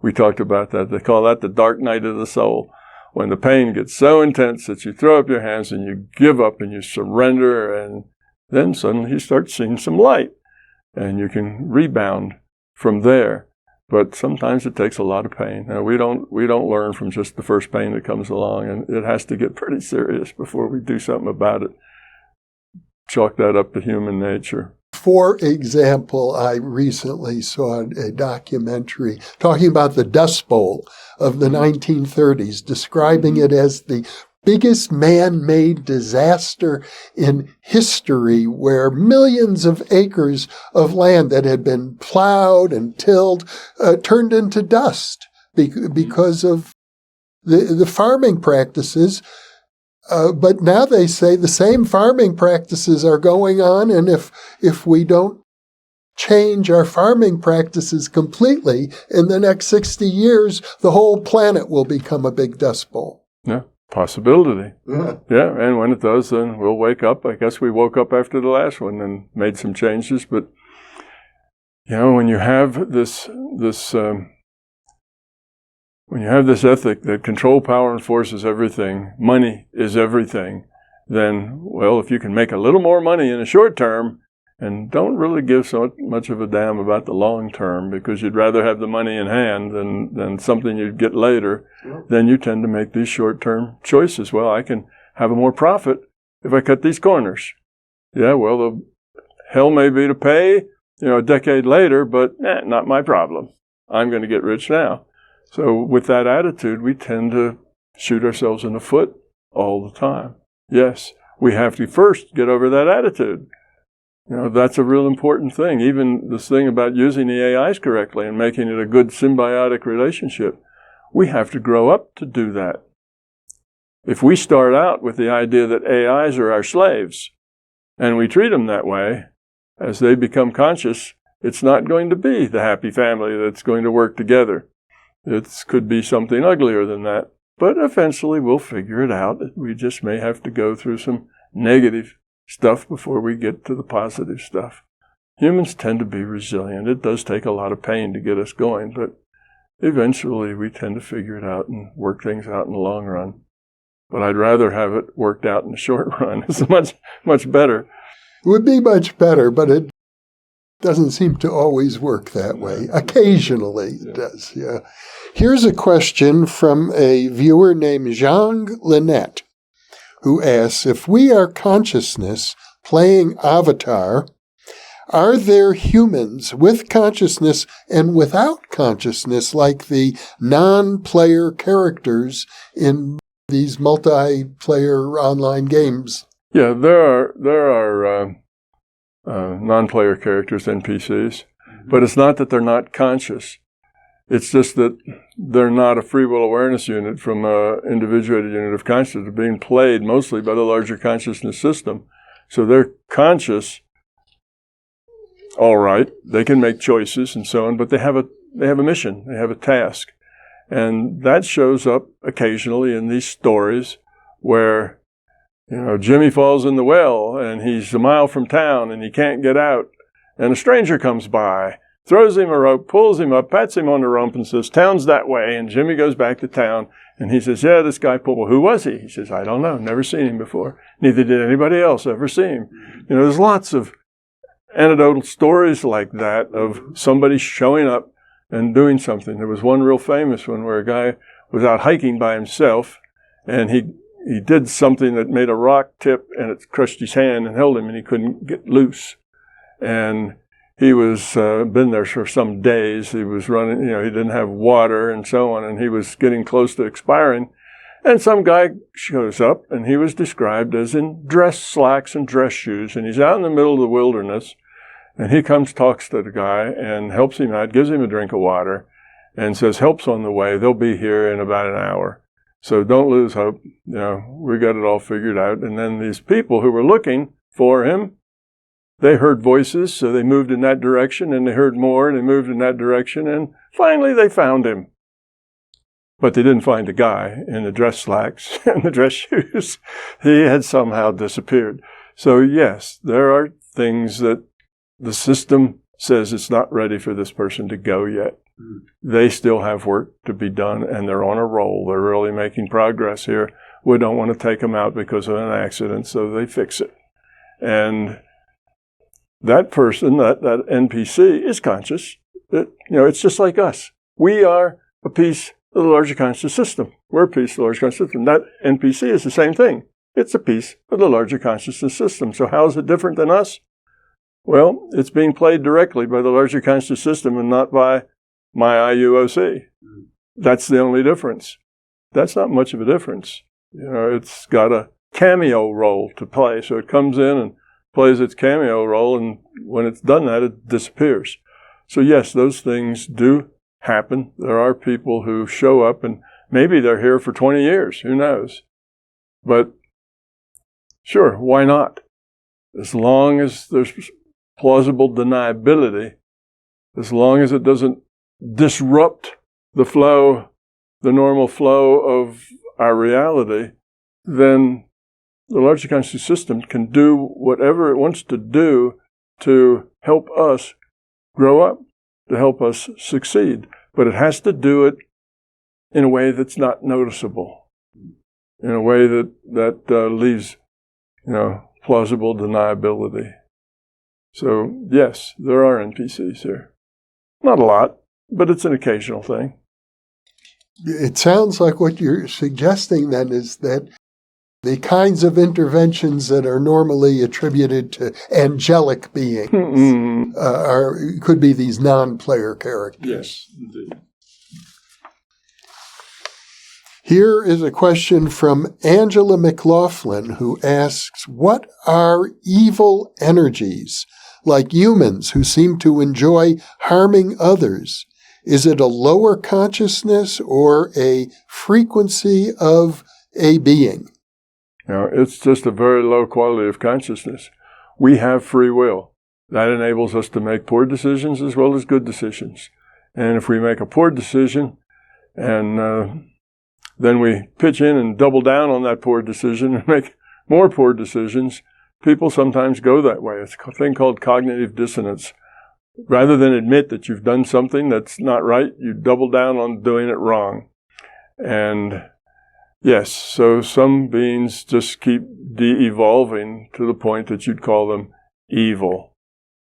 We talked about that. They call that the dark night of the soul. When the pain gets so intense that you throw up your hands and you give up and you surrender, and then suddenly you start seeing some light and you can rebound from there. But sometimes it takes a lot of pain. Now, we don't learn from just the first pain that comes along, and it has to get pretty serious before we do something about it. Chalk that up to human nature. For example, I recently saw a documentary talking about the Dust Bowl of the 1930s, describing it as the biggest man-made disaster in history, where millions of acres of land that had been plowed and tilled turned into dust because of the farming practices. But now they say the same farming practices are going on, and if we don't change our farming practices completely, in the next 60 years, the whole planet will become a big dust bowl. Yeah, possibility. Yeah, and when it does, then we'll wake up. I guess we woke up after the last one and made some changes. But, when you have this ethic that control, power, and force is everything, money is everything, then, well, if you can make a little more money in the short term and don't really give so much of a damn about the long term because you'd rather have the money in hand than something you'd get later, then you tend to make these short-term choices. Well, I can have a more profit if I cut these corners. Yeah, well, the hell may be to pay, a decade later, but not my problem. I'm going to get rich now. So with that attitude, we tend to shoot ourselves in the foot all the time. Yes, we have to first get over that attitude. That's a real important thing. Even this thing about using the AIs correctly and making it a good symbiotic relationship, we have to grow up to do that. If we start out with the idea that AIs are our slaves, and we treat them that way, as they become conscious, it's not going to be the happy family that's going to work together. It could be something uglier than that. But eventually we'll figure it out. We just may have to go through some negative stuff before we get to the positive stuff. Humans tend to be resilient. It does take a lot of pain to get us going, but eventually we tend to figure it out and work things out in the long run. But I'd rather have it worked out in the short run. It's much better. It would be much better, but it doesn't seem to always work that way. Occasionally it does, yeah. Here's a question from a viewer named Zhang Lynette, who asks, if we are consciousness playing avatar, are there humans with consciousness and without consciousness like the non-player characters in these multiplayer online games? Yeah, there are non-player characters, NPCs, but it's not that they're not conscious. It's just that they're not a free will awareness unit from an individuated unit of consciousness. They're being played mostly by the larger consciousness system. So they're conscious, all right, they can make choices and so on, but they have a mission, they have a task. And that shows up occasionally in these stories where, Jimmy falls in the well and he's a mile from town and he can't get out. And a stranger comes by, throws him a rope, pulls him up, pats him on the rump and says, town's that way. And Jimmy goes back to town and he says, yeah, this guy pulled. Well, who was he? He says, I don't know, never seen him before. Neither did anybody else ever see him. There's lots of anecdotal stories like that of somebody showing up and doing something. There was one real famous one where a guy was out hiking by himself and he did something that made a rock tip and it crushed his hand and held him and he couldn't get loose. And he was been there for some days. He was running, he didn't have water and so on, and he was getting close to expiring. And some guy shows up, and he was described as in dress slacks and dress shoes, and he's out in the middle of the wilderness, and he comes, talks to the guy, and helps him out, gives him a drink of water, and says, help's on the way. They'll be here in about an hour. So don't lose hope. We got it all figured out. And then these people who were looking for him, they heard voices, so they moved in that direction, and they heard more, and they moved in that direction, and finally they found him. But they didn't find the guy in the dress slacks and the dress shoes. He had somehow disappeared. So yes, there are things that the system says it's not ready for this person to go yet. They still have work to be done, and they're on a roll. They're really making progress here. We don't want to take them out because of an accident, so they fix it. And that person, that NPC, is conscious. It's just like us. We are a piece of the larger conscious system. We're a piece of the larger conscious system. That NPC is the same thing. It's a piece of the larger consciousness system. So how is it different than us? Well, it's being played directly by the larger conscious system and not by my IUOC. That's the only difference. That's not much of a difference. It's got a cameo role to play. So it comes in and plays its cameo role, and when it's done that, it disappears. So yes, those things do happen. There are people who show up, and maybe they're here for 20 years. Who knows? But sure, why not? As long as there's plausible deniability, as long as it doesn't disrupt the flow, the normal flow of our reality, then the larger conscious system can do whatever it wants to do to help us grow up, to help us succeed. But it has to do it in a way that's not noticeable, in a way that leaves, plausible deniability. So, yes, there are NPCs here. Not a lot, but it's an occasional thing. It sounds like what you're suggesting then is that the kinds of interventions that are normally attributed to angelic beings could be these non-player characters. Yes, indeed. Here is a question from Angela McLaughlin, who asks, what are evil energies, like humans who seem to enjoy harming others? Is it a lower consciousness or a frequency of a being? It's just a very low quality of consciousness. We have free will. That enables us to make poor decisions as well as good decisions. And if we make a poor decision and then we pitch in and double down on that poor decision and make more poor decisions, people sometimes go that way. It's a thing called cognitive dissonance. Rather than admit that you've done something that's not right, you double down on doing it wrong. And yes, so some beings just keep de-evolving to the point that you'd call them evil.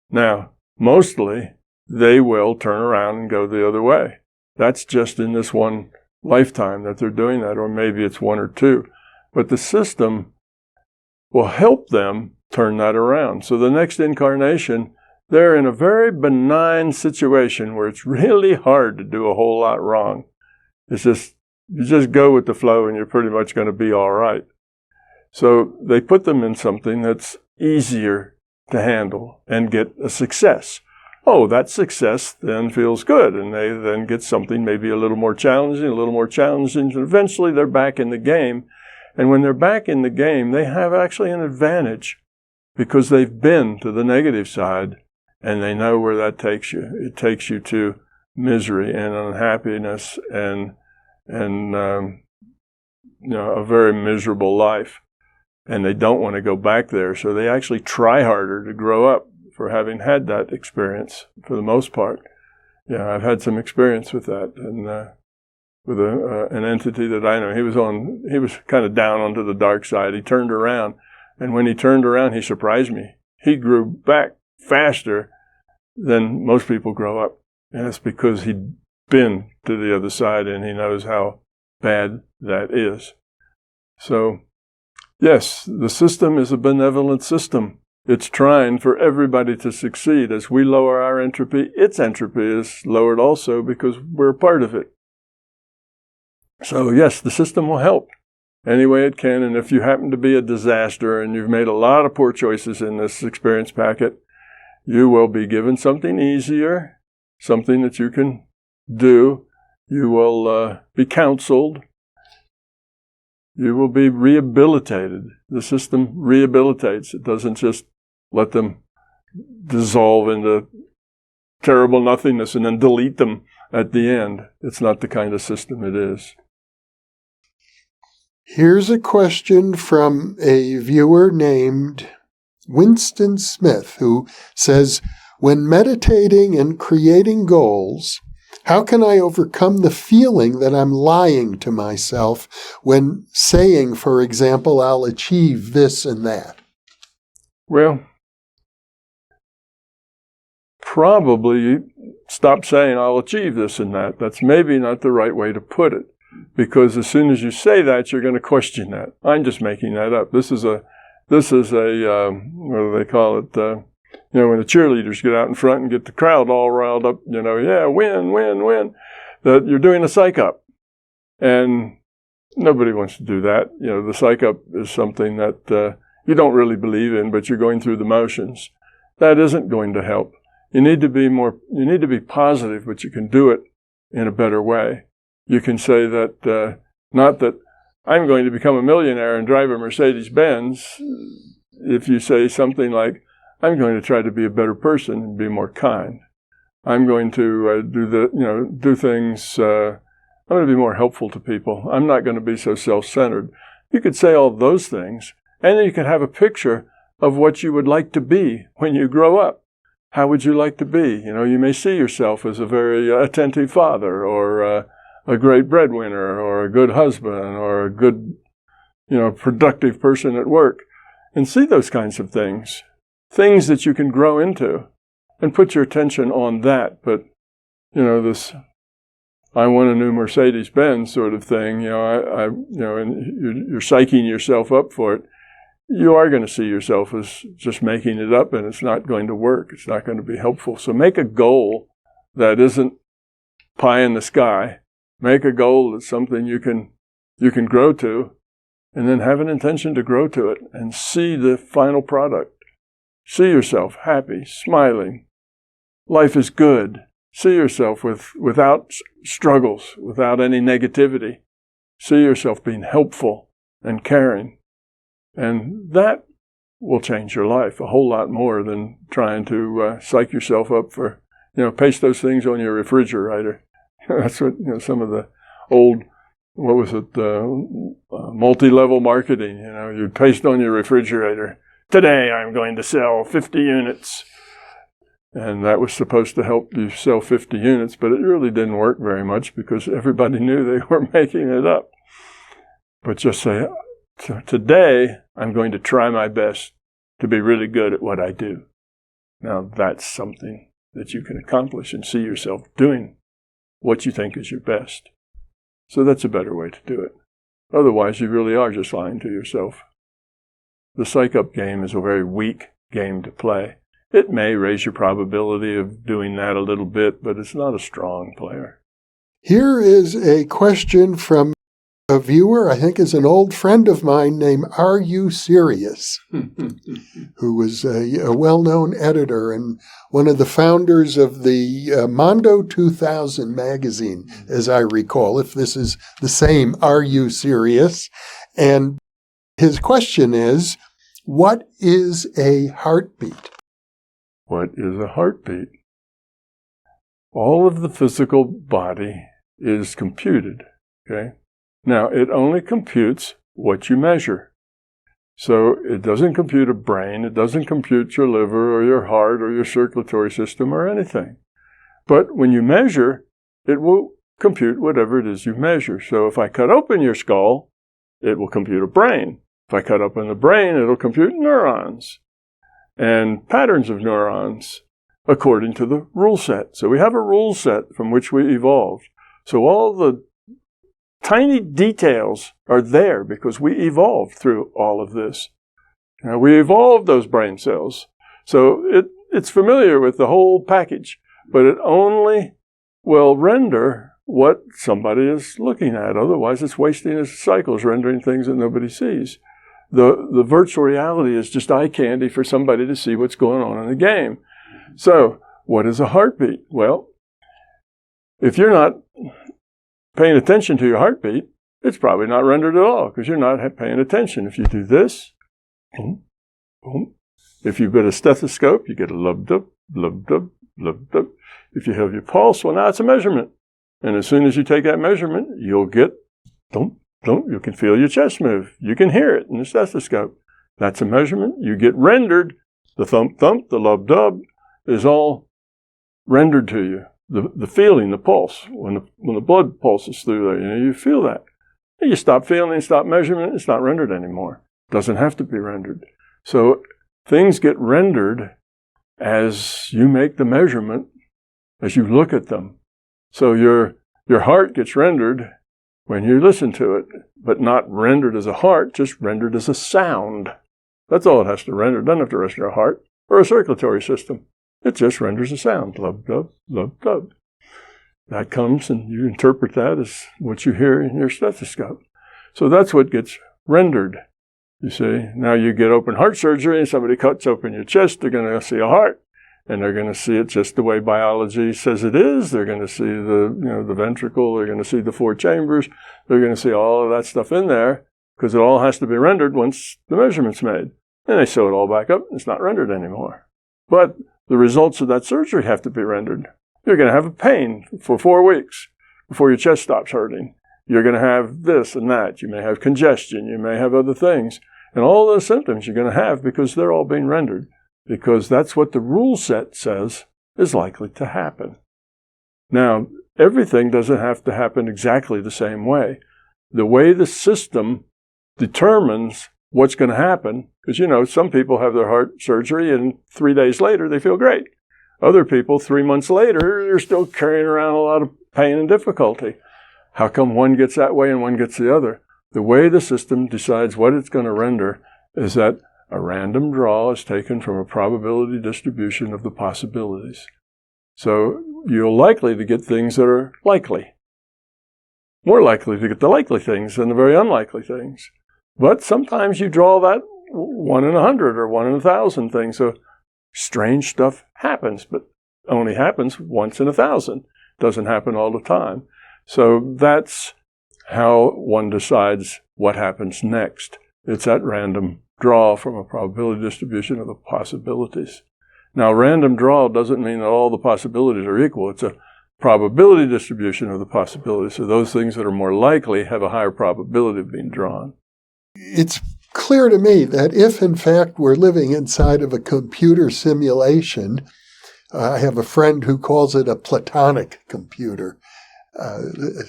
Now, mostly, they will turn around and go the other way. That's just in this one lifetime that they're doing that, or maybe it's one or two. But the system will help them turn that around. So the next incarnation, they're in a very benign situation where it's really hard to do a whole lot wrong. It's just, you just go with the flow and you're pretty much going to be all right. So they put them in something that's easier to handle and get a success. Oh, that success then feels good, and they then get something maybe a little more challenging, and eventually they're back in the game. And when they're back in the game, they have actually an advantage because they've been to the negative side, and they know where that takes you. It takes you to misery and unhappiness and a very miserable life. And they don't want to go back there, so they actually try harder to grow up for having had that experience for the most part. Yeah, I've had some experience with that, and with an entity that I know. He was kind of down onto the dark side. He turned around, and when he turned around, he surprised me. He grew back faster than most people grow up, and it's because he'd been to the other side, and he knows how bad that is. So, yes, the system is a benevolent system. It's trying for everybody to succeed. As we lower our entropy, its entropy is lowered also because we're a part of it. So yes, the system will help any way it can. And if you happen to be a disaster and you've made a lot of poor choices in this experience packet, you will be given something easier, something that you can do. You will be counseled. You will be rehabilitated. The system rehabilitates. It doesn't just let them dissolve into terrible nothingness and then delete them at the end. It's not the kind of system it is. Here's a question from a viewer named Winston Smith, who says, when meditating and creating goals, how can I overcome the feeling that I'm lying to myself when saying, for example, I'll achieve this and that? Well, probably stop saying, I'll achieve this and that. That's maybe not the right way to put it, because as soon as you say that, you're going to question that. I'm just making that up. This is a what do they call it? when the cheerleaders get out in front and get the crowd all riled up, yeah, win, win, win, that you're doing a psych-up. And nobody wants to do that. The psych-up is something that you don't really believe in, but you're going through the motions. That isn't going to help. You need to be positive, but you can do it in a better way. You can say that, not that I'm going to become a millionaire and drive a Mercedes-Benz. If you say something like, I'm going to try to be a better person and be more kind. I'm going to do things, I'm going to be more helpful to people. I'm not going to be so self-centered. You could say all those things, and then you could have a picture of what you would like to be when you grow up. How would you like to be? You may see yourself as a very attentive father, or a great breadwinner, or a good husband, or a good, productive person at work. And see those kinds of things that you can grow into, and put your attention on that. But, this I want a new Mercedes-Benz sort of thing, and you're psyching yourself up for it. You are going to see yourself as just making it up, and it's not going to work. It's not going to be helpful. So make a goal that isn't pie in the sky. Make a goal that's something you can grow to, and then have an intention to grow to it and see the final product. See yourself happy, smiling. Life is good. See yourself without struggles, without any negativity. See yourself being helpful and caring. And that will change your life a whole lot more than trying to psych yourself up for, paste those things on your refrigerator. That's what, some of the old, multi-level marketing, you paste on your refrigerator, today I'm going to sell 50 units. And that was supposed to help you sell 50 units, but it really didn't work very much because everybody knew they were making it up. But just say, today I'm going to try my best to be really good at what I do. Now that's something that you can accomplish and see yourself doing what you think is your best. So that's a better way to do it. Otherwise, you really are just lying to yourself. The psych-up game is a very weak game to play. It may raise your probability of doing that a little bit, but it's not a strong player. Here is a question from a viewer, I think is an old friend of mine named Are You Serious? Who was a well-known editor and one of the founders of the Mondo 2000 magazine, as I recall, if this is the same Are You Serious? And his question is, what is a heartbeat? What is a heartbeat? All of the physical body is computed, okay? Now, it only computes what you measure. So it doesn't compute a brain, it doesn't compute your liver or your heart or your circulatory system or anything. But when you measure, it will compute whatever it is you measure. So if I cut open your skull, it will compute a brain. If I cut open the brain, it'll compute neurons and patterns of neurons according to the rule set. So we have a rule set from which we evolved. So all the tiny details are there because we evolved through all of this. Now, we evolved those brain cells. So it's familiar with the whole package, but it only will render what somebody is looking at. Otherwise, it's wasting its cycles rendering things that nobody sees. The virtual reality is just eye candy for somebody to see what's going on in the game. So, what is a heartbeat? Well, if you're not paying attention to your heartbeat, it's probably not rendered at all because you're not paying attention. If you do this, boom, boom. If you've got a stethoscope, you get a lub-dub, lub-dub, lub-dub. If you have your pulse, well, now it's a measurement. And as soon as you take that measurement, you'll get thump, thump. You can feel your chest move. You can hear it in the stethoscope. That's a measurement. You get rendered. The thump, thump, the lub-dub is all rendered to you. The feeling, the pulse, when the blood pulses through there, you feel that. And you stop feeling, stop measurement, it's not rendered anymore. It doesn't have to be rendered. So things get rendered as you make the measurement, as you look at them. So your heart gets rendered when you listen to it, but not rendered as a heart, just rendered as a sound. That's all it has to render. It doesn't have to render a heart. or a circulatory system. It just renders a sound, lub, dub, lub, dub. That comes and you interpret that as what you hear in your stethoscope. So that's what gets rendered, you see. Now you get open heart surgery and somebody cuts open your chest, they're going to see a heart. And they're going to see it just the way biology says it is. They're going to see the ventricle. They're going to see the 4 chambers. They're going to see all of that stuff in there because it all has to be rendered once the measurement's made. And they sew it all back up. It's not rendered anymore. But the results of that surgery have to be rendered. You're going to have a pain for 4 weeks before your chest stops hurting. You're going to have this and that. You may have congestion. You may have other things. And all those symptoms you're going to have because they're all being rendered. Because that's what the rule set says is likely to happen. Now, everything doesn't have to happen exactly the same way. The way the system determines what's going to happen, because, some people have their heart surgery and 3 days later they feel great. Other people, 3 months later, they're still carrying around a lot of pain and difficulty. How come one gets that way and one gets the other? The way the system decides what it's going to render is that a random draw is taken from a probability distribution of the possibilities. So you're likely to get things that are likely. More likely to get the likely things than the very unlikely things. But sometimes you draw that 1 in 100 or 1 in 1,000 thing. So strange stuff happens, but only happens once in 1,000. Doesn't happen all the time. So that's how one decides what happens next. It's that random draw from a probability distribution of the possibilities. Now, random draw doesn't mean that all the possibilities are equal. It's a probability distribution of the possibilities. So those things that are more likely have a higher probability of being drawn. It's clear to me that if, in fact, we're living inside of a computer simulation, I have a friend who calls it a platonic computer,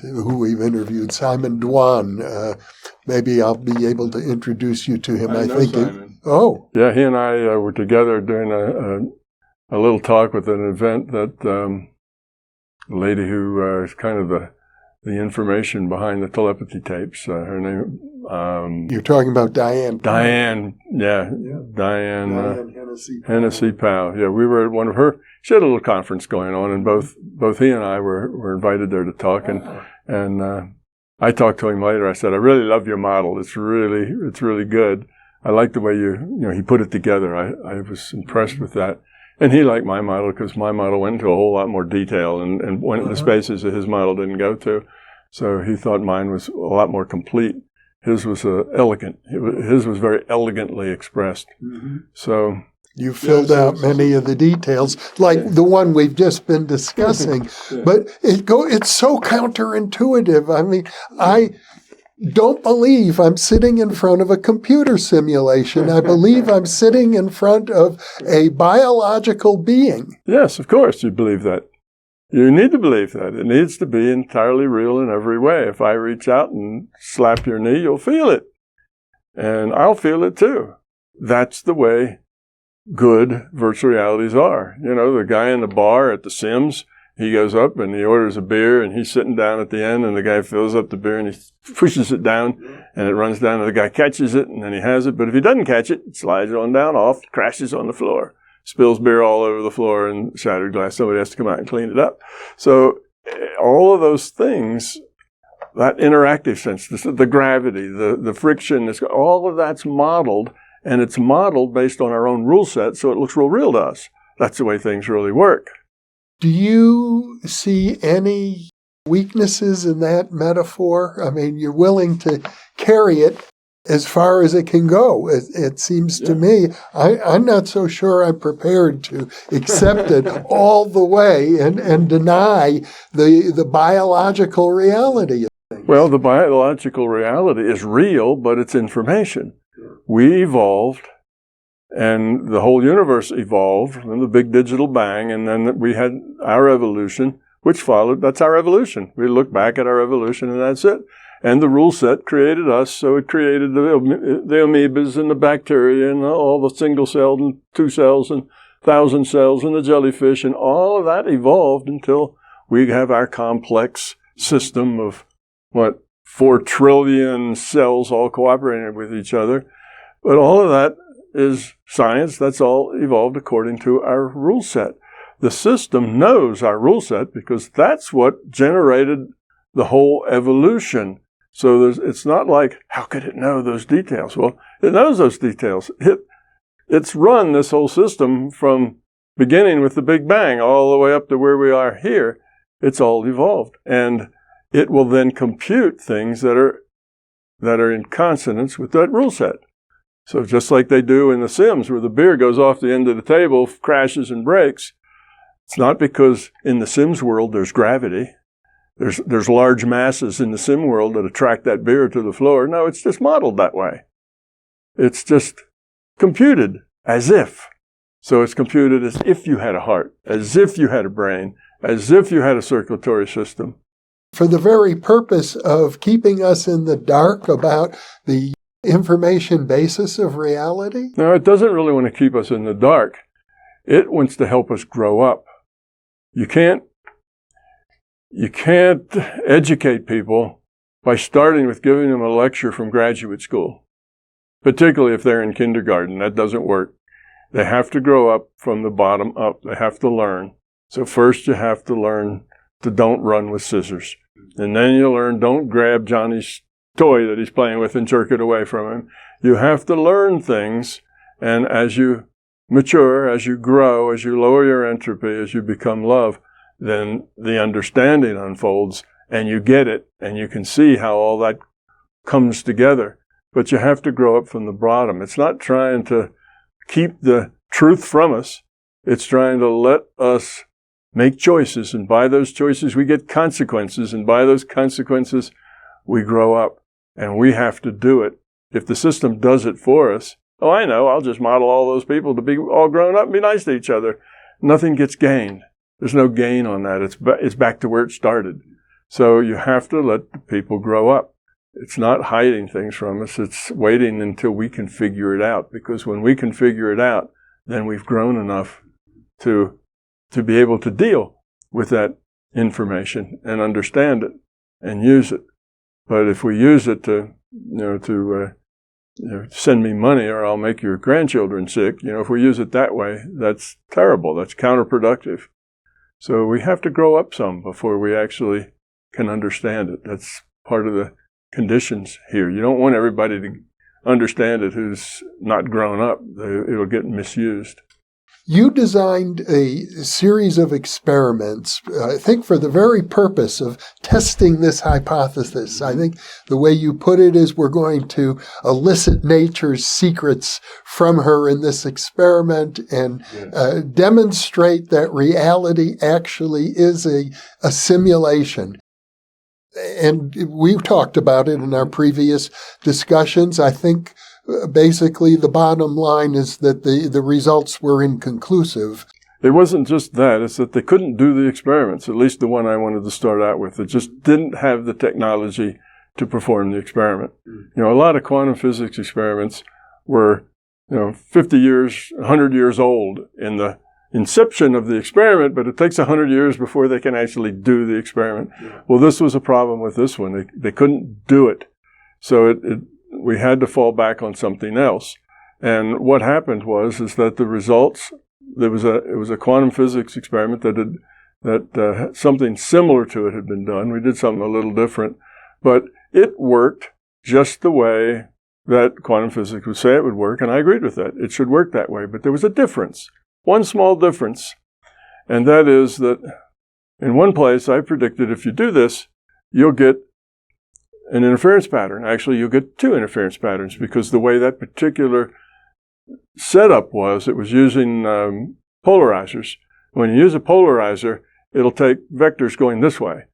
who we've interviewed, Simon Dwan. Maybe I'll be able to introduce you to him. I know Simon. Oh. Yeah, he and I were together doing a little talk with an event that the lady who is kind of the information behind the telepathy tapes, her name... You're talking about Diane. Diane, yeah. Diane Hennessy Powell. Yeah, we were at one of her... She had a little conference going on, and both he and I were invited there to talk, and I talked to him later. I said, I really love your model. It's really good. I like the way he put it together. I was impressed with that. And he liked my model because my model went into a whole lot more detail and went into spaces that his model didn't go to. So he thought mine was a lot more complete. His was elegant. His was very elegantly expressed. Mm-hmm. So you filled out many of the details, like the one we've just been discussing. But it's so counterintuitive. I mean, I don't believe I'm sitting in front of a computer simulation. I believe I'm sitting in front of a biological being. Yes, of course you believe that. You need to believe that. It needs to be entirely real in every way. If I reach out and slap your knee, you'll feel it. And I'll feel it too. That's the way good virtual realities are. The guy in the bar at the Sims, he goes up and he orders a beer and he's sitting down at the end and the guy fills up the beer and he pushes it down and it runs down and the guy catches it and then he has it. But if he doesn't catch it, it slides on down off, crashes on the floor. Spills beer all over the floor and shattered glass. Somebody has to come out and clean it up. So all of those things, that interactive sense, the gravity, the friction, all of that's modeled, and it's modeled based on our own rule set, so it looks real to us. That's the way things really work. Do you see any weaknesses in that metaphor? I mean, you're willing to carry it as far as it can go. It seems to me, I'm not so sure I'm prepared to accept it all the way and deny the biological reality of things. Well, the biological reality is real, but it's information. We evolved, and the whole universe evolved, and the big digital bang, and then we had our evolution, which followed. That's our evolution. We look back at our evolution, and that's it. And the rule set created us, so it created the amoebas and the bacteria and all the single cells and 2 cells and 1,000 cells and the jellyfish, and all of that evolved until we have our complex system of, 4 trillion cells all cooperating with each other. But all of that is science. That's all evolved according to our rule set. The system knows our rule set because that's what generated the whole evolution. So it's not like, how could it know those details? Well, it knows those details. It's run this whole system from beginning with the Big Bang all the way up to where we are here. It's all evolved. And it will then compute things that are in consonance with that rule set. So just like they do in The Sims, where the beer goes off the end of the table, crashes and breaks, it's not because in the Sims world there's gravity. There's large masses in the Sim world that attract that beer to the floor. No, it's just modeled that way. It's just computed as if. So it's computed as if you had a heart, as if you had a brain, as if you had a circulatory system. For the very purpose of keeping us in the dark about the information basis of reality? No, it doesn't really want to keep us in the dark. It wants to help us grow up. You can't educate people by starting with giving them a lecture from graduate school, particularly if they're in kindergarten. That doesn't work. They have to grow up from the bottom up. They have to learn. So first you have to learn to don't run with scissors. And then you learn don't grab Johnny's toy that he's playing with and jerk it away from him. You have to learn things, and as you mature, as you grow, as you lower your entropy, as you become love, then the understanding unfolds and you get it and you can see how all that comes together. But you have to grow up from the bottom. It's not trying to keep the truth from us. It's trying to let us make choices, and by those choices we get consequences, and by those consequences we grow up, and we have to do it. If the system does it for us, oh, I know, I'll just model all those people to be all grown up and be nice to each other. Nothing gets gained. There's no gain on that. It's back to where it started. So you have to let the people grow up. It's not hiding things from us. It's waiting until we can figure it out, because when we can figure it out, then we've grown enough to be able to deal with that information and understand it and use it. But if we use it to send me money or I'll make your grandchildren sick, if we use it that way, that's terrible. That's counterproductive. So we have to grow up some before we actually can understand it. That's part of the conditions here. You don't want everybody to understand it who's not grown up. It'll get misused. You designed a series of experiments, I think for the very purpose of testing this hypothesis. I think the way you put it is we're going to elicit nature's secrets from her in this experiment and demonstrate that reality actually is a simulation. And we've talked about it in our previous discussions. I think basically the bottom line is that the results were inconclusive. It wasn't just that. It's that they couldn't do the experiments, at least the one I wanted to start out with. It just didn't have the technology to perform the experiment. A lot of quantum physics experiments were 50 years, 100 years old in the inception of the experiment, but it takes 100 years before they can actually do the experiment. Well, this was a problem with this one. They couldn't do it. So we had to fall back on something else. And what happened was that the results, it was a quantum physics experiment that something similar to it had been done. We did something a little different, but it worked just the way that quantum physics would say it would work, and I agreed with that. It should work that way, but there was a difference, one small difference, and that is that in one place I predicted if you do this, you'll get an interference pattern. Actually, you'll get two interference patterns, because the way that particular setup was, it was using polarizers. When you use a polarizer, it'll take vectors going this way,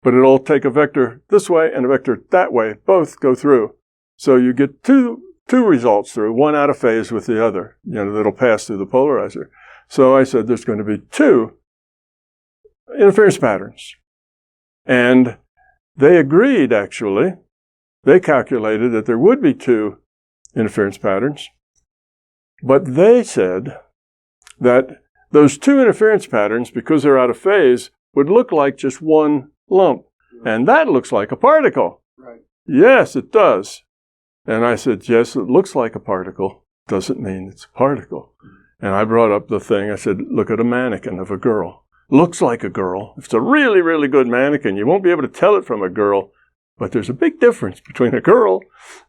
but it'll take a vector this way and a vector that way. Both go through. So you get two results through, one out of phase with the other, that'll pass through the polarizer. So I said there's going to be two interference patterns. And they agreed, actually. They calculated that there would be two interference patterns, but they said that those two interference patterns, because they're out of phase, would look like just one lump. And that looks like a particle. Right. Yes, it does. And I said, yes, it looks like a particle, doesn't mean it's a particle. And I brought up the thing, I said, look at a mannequin of a girl. Looks like a girl. If it's a really, really good mannequin, you won't be able to tell it from a girl, but there's a big difference between a girl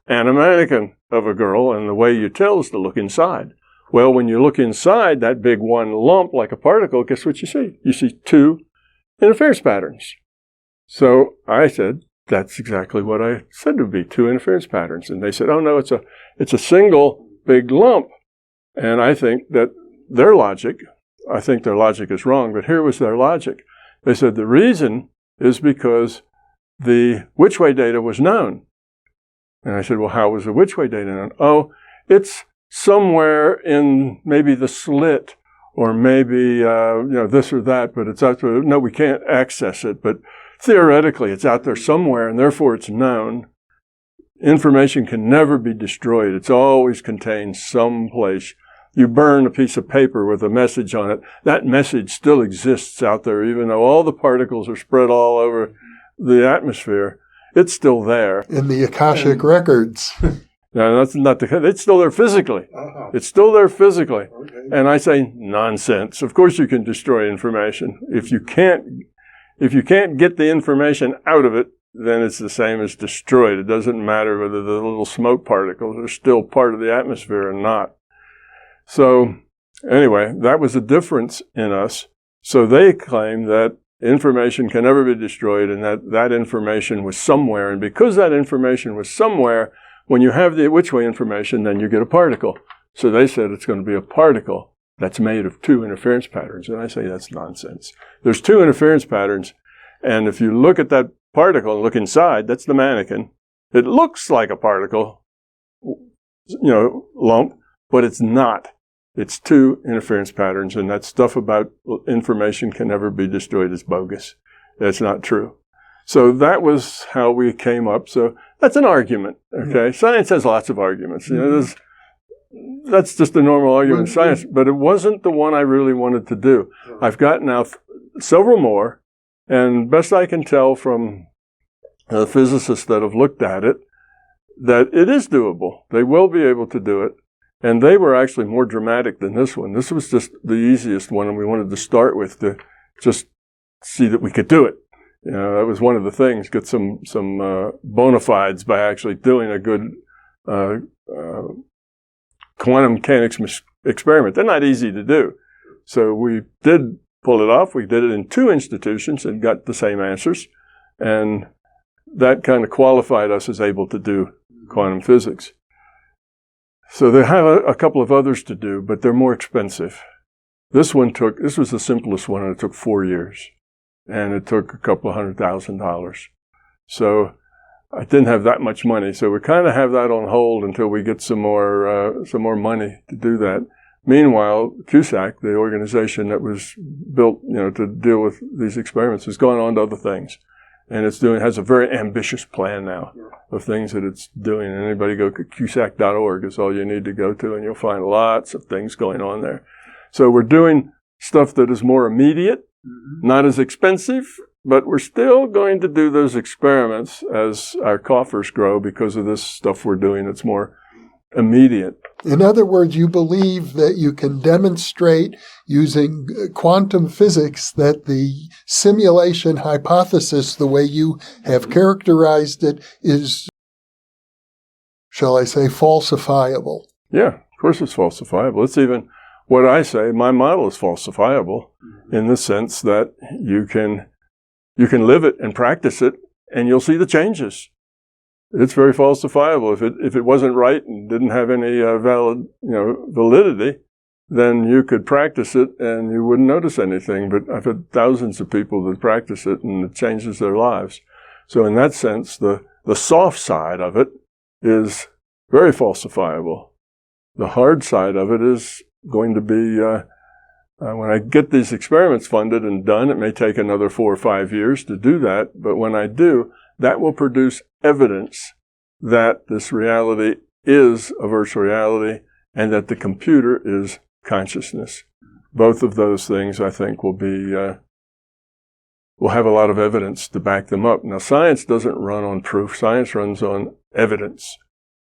and a mannequin of a girl, and the way you tell is to look inside. Well, when you look inside that big one lump like a particle, guess what you see? You see two interference patterns. So I said, that's exactly what I said it would be, two interference patterns. And they said, oh no, it's a single big lump. And I think that their logic is wrong, but here was their logic. They said the reason is because the which-way data was known. And I said, well, how was the which-way data known? Oh, it's somewhere in maybe the slit, or maybe, this or that, but it's out there. No, we can't access it, but theoretically it's out there somewhere, and therefore it's known. Information can never be destroyed. It's always contained someplace. You burn a piece of paper with a message on it, that message still exists out there, even though all the particles are spread all over the atmosphere. It's still there. In the Akashic records. No, that's not the case. It's still there physically. It's still there physically. Okay. And I say, nonsense. Of course you can destroy information. If you can't get the information out of it, then it's the same as destroyed. It doesn't matter whether the little smoke particles are still part of the atmosphere or not. So anyway, that was a difference in us. So they claim that information can never be destroyed, and that information was somewhere. And because that information was somewhere, when you have the which-way information, then you get a particle. So they said it's going to be a particle that's made of two interference patterns. And I say that's nonsense. There's two interference patterns, and if you look at that particle and look inside, that's the mannequin. It looks like a particle, lump, but it's not. It's two interference patterns, and that stuff about information can never be destroyed is bogus. That's not true. So that was how we came up. So that's an argument, okay? Science has lots of arguments. That's just a normal argument in science, but it wasn't the one I really wanted to do. I've got now several more, and best I can tell from the physicists that have looked at it, that it is doable. They will be able to do it. And they were actually more dramatic than this one. This was just the easiest one, and we wanted to start with to just see that we could do it. That was one of the things, get some bona fides by actually doing a good quantum mechanics experiment. They're not easy to do. So we did pull it off. We did it in two institutions and got the same answers. And that kind of qualified us as able to do quantum physics. So they have a couple of others to do, but they're more expensive. This was the simplest one, and it took 4 years. And it took a couple of $100,000. So I didn't have that much money. So we kind of have that on hold until we get some more money to do that. Meanwhile, CUSAC, the organization that was built, to deal with these experiments, has gone on to other things. And has a very ambitious plan now of things that it's doing. And anybody go to cusac.org is all you need to go to, and you'll find lots of things going on there. So we're doing stuff that is more immediate, not as expensive, but we're still going to do those experiments as our coffers grow because of this stuff we're doing that's more immediate. In other words, you believe that you can demonstrate using quantum physics that the simulation hypothesis, the way you have characterized it, is, shall I say, falsifiable. Yeah, of course it's falsifiable. It's even what I say, my model is falsifiable in the sense that you can live it and practice it, and you'll see the changes. It's very falsifiable. If it wasn't right and didn't have any validity, then you could practice it and you wouldn't notice anything. But I've had thousands of people that practice it, and it changes their lives. So in that sense, the soft side of it is very falsifiable. The hard side of it is going to be when I get these experiments funded and done, it may take another 4 or 5 years to do that. But when I do, that will produce evidence that this reality is a virtual reality and that the computer is consciousness. Both of those things, I think, will have a lot of evidence to back them up. Now, science doesn't run on proof. Science runs on evidence.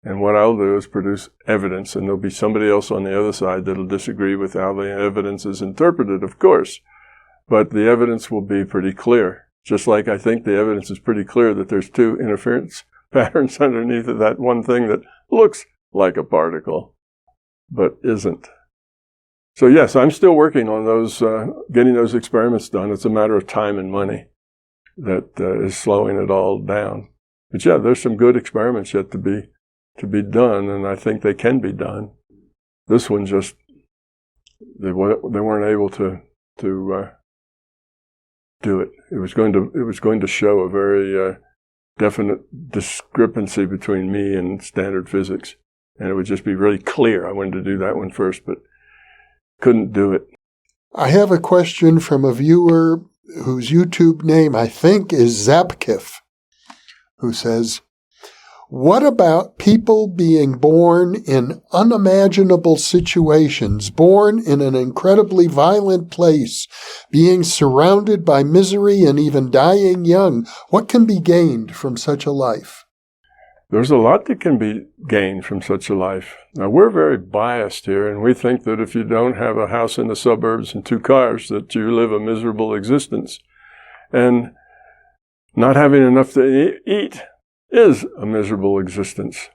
And what I'll do is produce evidence, and there'll be somebody else on the other side that'll disagree with how the evidence is interpreted, of course. But the evidence will be pretty clear. Just like I think the evidence is pretty clear that there's two interference patterns underneath of that one thing that looks like a particle, but isn't. So yes, I'm still working on those, getting those experiments done. It's a matter of time and money that is slowing it all down. But yeah, there's some good experiments yet to be done, and I think they can be done. This one just, they weren't able to do it. It was going to show a very definite discrepancy between me and standard physics, and it would just be really clear. I wanted to do that one first, but couldn't do it. I have a question from a viewer whose YouTube name I think is Zapkif, who says, what about people being born in unimaginable situations, born in an incredibly violent place, being surrounded by misery and even dying young? What can be gained from such a life? There's a lot that can be gained from such a life. Now, we're very biased here, and we think that if you don't have a house in the suburbs and 2 cars, that you live a miserable existence. And not having enough to eat is a miserable existence.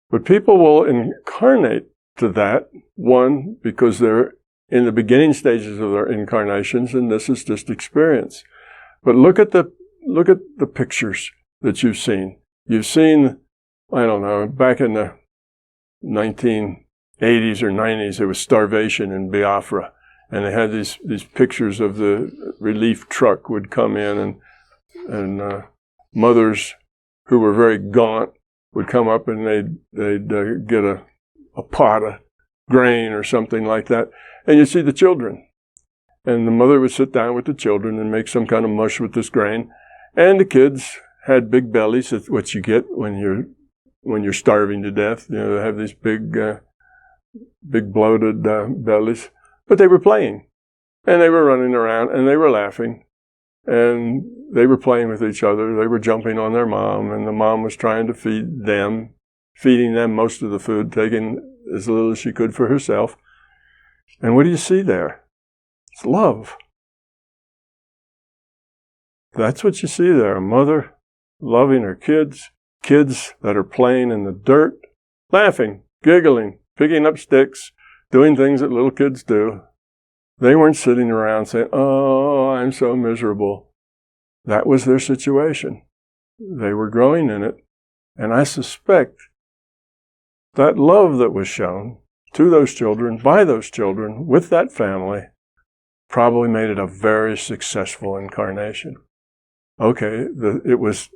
But people will incarnate to that, one, because they're in the beginning stages of their incarnations, and this is just experience. But look at the pictures that you've seen. You've seen, I don't know, back in the 1980s or 90s, there was starvation in Biafra, and they had these pictures of the relief truck would come in, and mothers who were very gaunt would come up, and they'd get a pot of grain or something like that, and you'd see the children, and the mother would sit down with the children and make some kind of mush with this grain, and the kids had big bellies. That's what you get when you're starving to death. You know, they have these big bloated bellies. But they were playing, and they were running around, and they were laughing, and they were playing with each other. They were jumping on their mom, and the mom was trying to feeding them most of the food, taking as little as she could for herself. And what do you see there? It's love. That's what you see there, a mother loving her kids that are playing in the dirt, laughing, giggling, picking up sticks, doing things that little kids do. They weren't sitting around saying, oh, I'm so miserable. That was their situation. They were growing in it. And I suspect that love that was shown to those children, by those children, with that family, probably made it a very successful incarnation. Okay, it was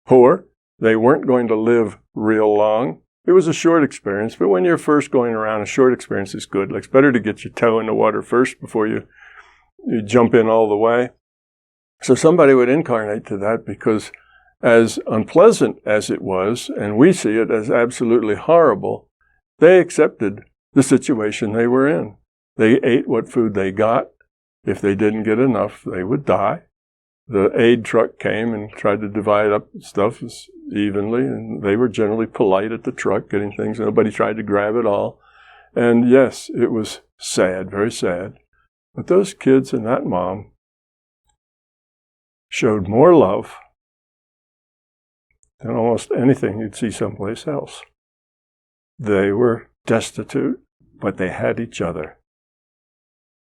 poor. They weren't going to live real long. It was a short experience, but when you're first going around, a short experience is good. Like, it's better to get your toe in the water first before you jump in all the way. So somebody would incarnate to that, because as unpleasant as it was, and we see it as absolutely horrible, they accepted the situation they were in. They ate what food they got. If they didn't get enough, they would die. The aid truck came and tried to divide up stuff evenly, and they were generally polite at the truck, getting things. Nobody tried to grab it all. And yes, it was sad, very sad. But those kids and that mom showed more love than almost anything you'd see someplace else. They were destitute, but they had each other.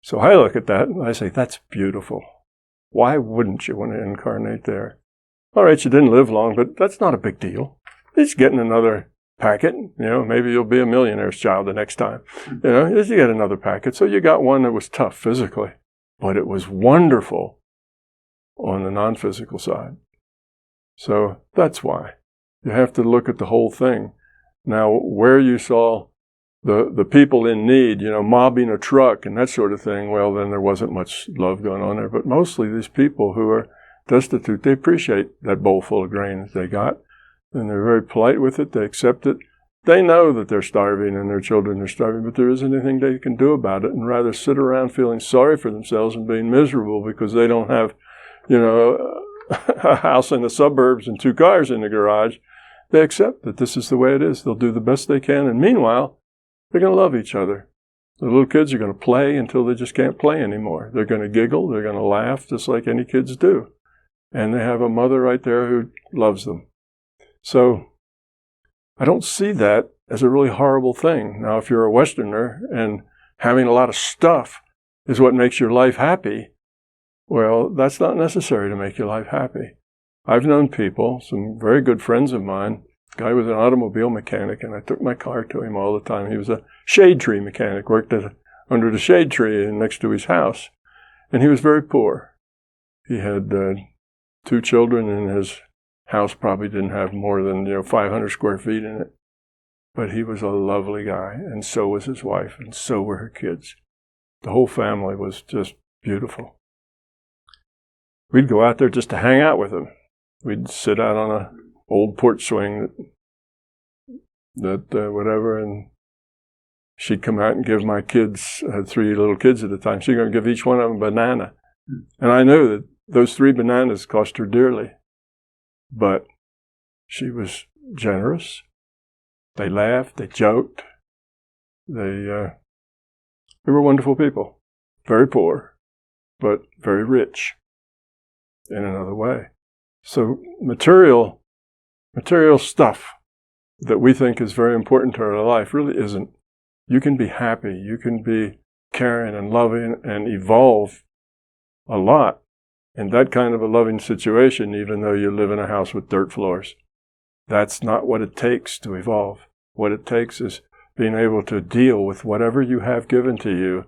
So I look at that and I say, that's beautiful. Why wouldn't you want to incarnate there? All right, you didn't live long, but that's not a big deal. Just getting another packet. You know, maybe you'll be a millionaire's child the next time. You know, you get another packet. So you got one that was tough physically, but it was wonderful on the non-physical side. So that's why. You have to look at the whole thing. Now, where you saw the people in need, you know, mobbing a truck and that sort of thing, well, then there wasn't much love going on there. But mostly these people who are destitute, they appreciate that bowl full of grain that they got, and they're very polite with it. They accept it. They know that they're starving and their children are starving, but there isn't anything they can do about it, and rather sit around feeling sorry for themselves and being miserable because they don't have, you know, a house in the suburbs and 2 cars in the garage. they accept that this is the way it is. They'll do the best they can, and meanwhile, they're going to love each other. The little kids are going to play until they just can't play anymore. They're going to giggle, they're going to laugh, just like any kids do. And they have a mother right there who loves them. So I don't see that as a really horrible thing. Now, if you're a Westerner and having a lot of stuff is what makes your life happy, well, that's not necessary to make your life happy. I've known people, some very good friends of mine. A guy was an automobile mechanic, and I took my car to him all the time. He was a shade tree mechanic, worked under the shade tree next to his house. And he was very poor. He had 2 children, and his house probably didn't have more than 500 square feet in it. But he was a lovely guy, and so was his wife, and so were her kids. The whole family was just beautiful. We'd go out there just to hang out with him. We'd sit out on a old porch swing that whatever, and she'd come out and give my kids, I had 3 little kids at the time, she'd go and give each one of them a banana. And I knew that those 3 bananas cost her dearly. But she was generous. They laughed, they joked. They were wonderful people. Very poor, but very rich in another way. So material stuff that we think is very important to our life really isn't. You can be happy, you can be caring and loving and evolve a lot in that kind of a loving situation, even though you live in a house with dirt floors. That's not what it takes to evolve. What it takes is being able to deal with whatever you have given to you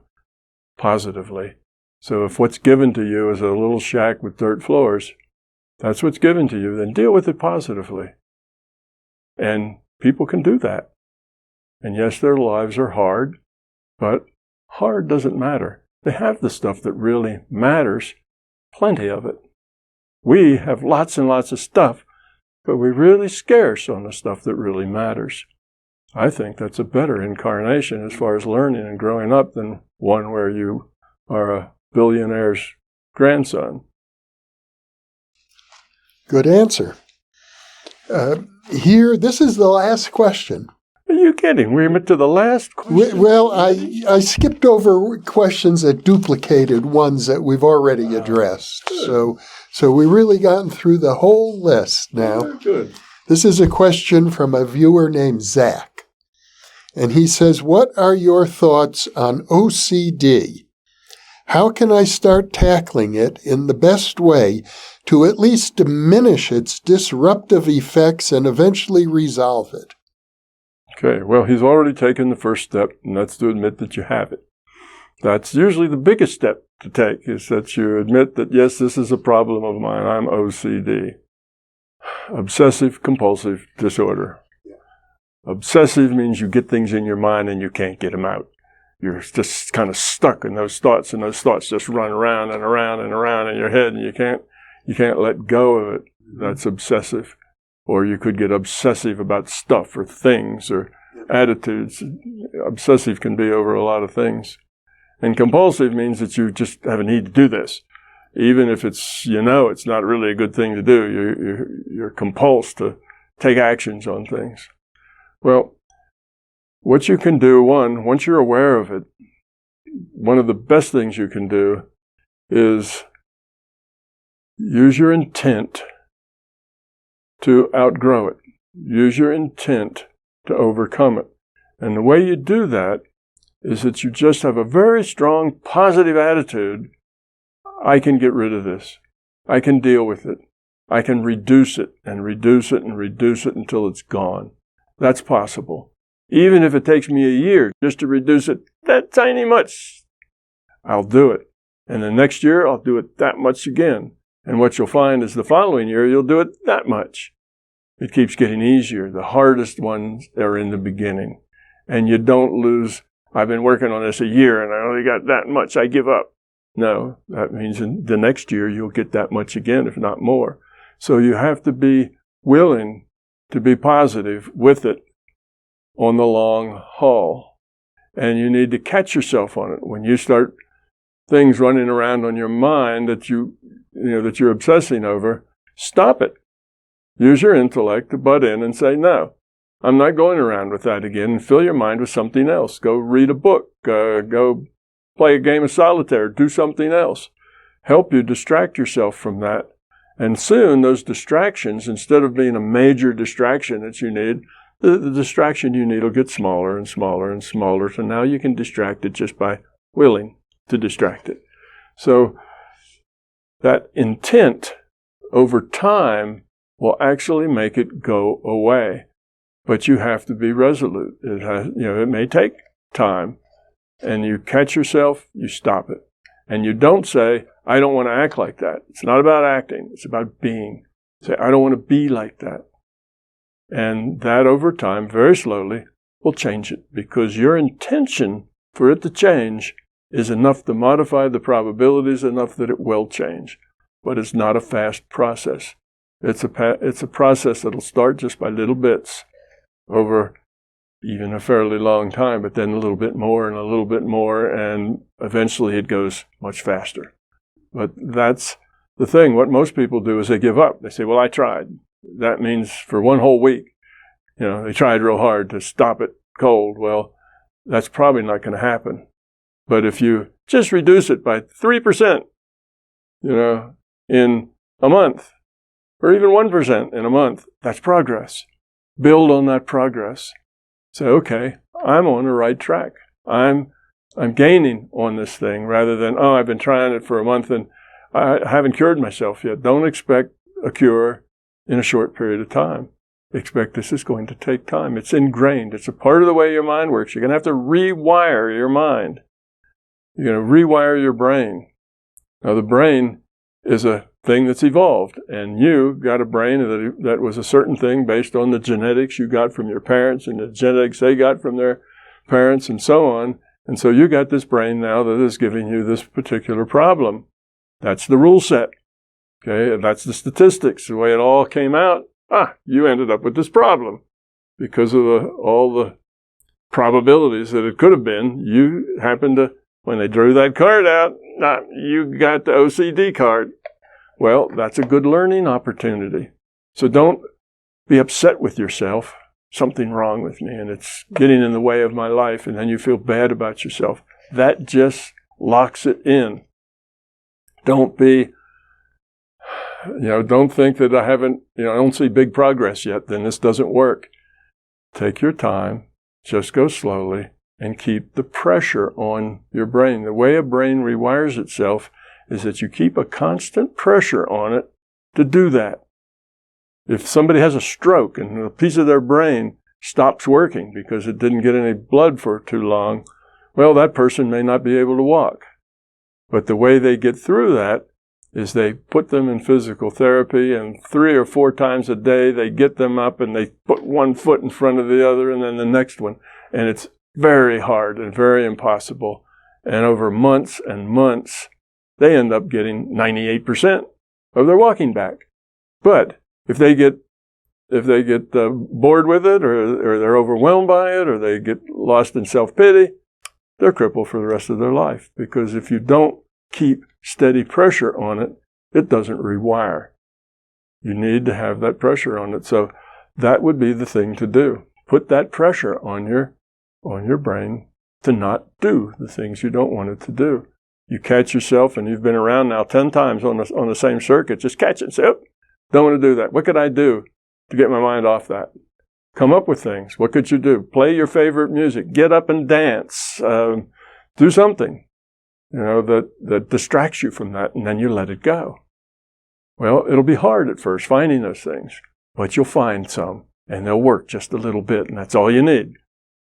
positively. So if what's given to you is a little shack with dirt floors, that's what's given to you, then deal with it positively. And people can do that. And yes, their lives are hard, but hard doesn't matter. They have the stuff that really matters, plenty of it. We have lots and lots of stuff, but we're really scarce on the stuff that really matters. I think that's a better incarnation as far as learning and growing up than one where you are a billionaire's grandson. Good answer. Here, this is the last question. Are you kidding? We're to the last question. Well, I skipped over questions that duplicated ones that we've already addressed. So we really gotten through the whole list now. Good. This is a question from a viewer named Zach. And he says, what are your thoughts on OCD? How can I start tackling it in the best way to at least diminish its disruptive effects and eventually resolve it? Okay, well, he's already taken the first step, and that's to admit that you have it. That's usually the biggest step to take, is that you admit that, yes, this is a problem of mine. I'm OCD. Obsessive compulsive disorder. Obsessive means you get things in your mind and you can't get them out. You're just kind of stuck in those thoughts, and those thoughts just run around and around and around in your head, and you can't let go of it. That's obsessive. Or you could get obsessive about stuff or things or attitudes. Obsessive can be over a lot of things. And compulsive means that you just have a need to do this. Even if it's not really a good thing to do. You're compulsed to take actions on things. Well, what you can do, once you're aware of it, one of the best things you can do is use your intent to outgrow it. Use your intent to overcome it. And the way you do that is that you just have a very strong positive attitude. I can get rid of this. I can deal with it. I can reduce it and reduce it and reduce it until it's gone. That's possible. Even if it takes me a year just to reduce it that tiny much, I'll do it. And the next year, I'll do it that much again. And what you'll find is the following year, you'll do it that much. It keeps getting easier. The hardest ones are in the beginning. And you don't lose, I've been working on this a year and I only got that much, I give up. No, that means in the next year, you'll get that much again, if not more. So you have to be willing to be positive with it on the long haul. And you need to catch yourself on it. When you start things running around on your mind that you're obsessing over, stop it. Use your intellect to butt in and say, no, I'm not going around with that again, and fill your mind with something else. Go read a book, go play a game of solitaire, do something else. Help you distract yourself from that. And soon those distractions, instead of being a major distraction that you need, the distraction you need will get smaller and smaller and smaller. So now you can distract it just by willing to distract it. So that intent over time will actually make it go away. But you have to be resolute. It may take time. And you catch yourself, you stop it. And you don't say, I don't want to act like that. It's not about acting. It's about being. Say, I don't want to be like that. And that over time, very slowly, will change it. Because your intention for it to change is enough to modify the probabilities enough that it will change. But it's not a fast process. It's a process that'll start just by little bits over even a fairly long time, but then a little bit more and a little bit more, and eventually it goes much faster. But that's the thing. What most people do is they give up. They say, well, I tried. That means for one whole week, they tried real hard to stop it cold. Well, that's probably not going to happen. But if you just reduce it by 3%, in a month, or even 1% in a month, that's progress. Build on that progress. Say, okay, I'm on the right track. I'm gaining on this thing rather than, I've been trying it for a month and I haven't cured myself yet. Don't expect a cure in a short period of time. Expect this is going to take time. It's ingrained. It's a part of the way your mind works. You're going to have to rewire your mind. You're going to rewire your brain. Now, the brain is a thing that's evolved, and you got a brain that was a certain thing based on the genetics you got from your parents and the genetics they got from their parents and so on. And so you got this brain now that is giving you this particular problem. That's the rule set. Okay, that's the statistics, the way it all came out. You ended up with this problem because of all the probabilities that it could have been. You happened to, when they drew that card out, you got the OCD card. Well, that's a good learning opportunity. So don't be upset with yourself. Something wrong with me, and it's getting in the way of my life, and then you feel bad about yourself. That just locks it in. Don't be, don't think that I don't see big progress yet, then this doesn't work. Take your time, just go slowly, and keep the pressure on your brain. The way a brain rewires itself is that you keep a constant pressure on it to do that. If somebody has a stroke and a piece of their brain stops working because it didn't get any blood for too long, well, that person may not be able to walk. But the way they get through that is they put them in physical therapy, and 3 or 4 times a day they get them up and they put one foot in front of the other and then the next one. And it's very hard and very impossible. And over months and months, they end up getting 98% of their walking back. But if they get bored with it, or they're overwhelmed by it, or they get lost in self-pity, they're crippled for the rest of their life. Because if you don't keep steady pressure on it, it doesn't rewire. You need to have that pressure on it. So that would be the thing to do. Put that pressure on your brain to not do the things you don't want it to do. You catch yourself, and you've been around now 10 times on the same circuit. Just catch it and say, don't want to do that. What could I do to get my mind off that? Come up with things. What could you do? Play your favorite music. Get up and dance. Do something, that distracts you from that, and then you let it go. Well, it'll be hard at first finding those things, but you'll find some, and they'll work just a little bit, and that's all you need,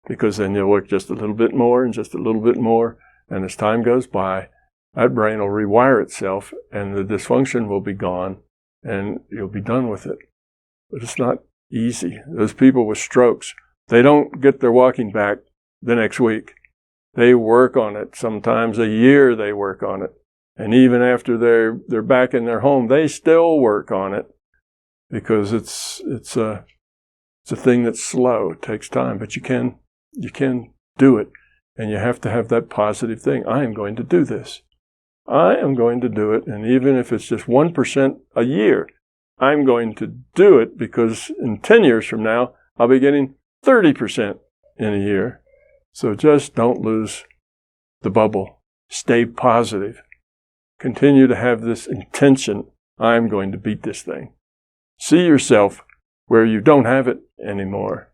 because then you'll work just a little bit more and just a little bit more. And as time goes by, that brain will rewire itself, and the dysfunction will be gone, and you'll be done with it. But it's not easy. Those people with strokes, they don't get their walking back the next week. They work on it. Sometimes a year they work on it. And even after they're back in their home, they still work on it, because it's a thing that's slow. It takes time, but you can do it. And you have to have that positive thing. I am going to do this. I am going to do it. And even if it's just 1% a year, I'm going to do it because in 10 years from now, I'll be getting 30% in a year. So just don't lose the bubble. Stay positive. Continue to have this intention, I'm going to beat this thing. See yourself where you don't have it anymore.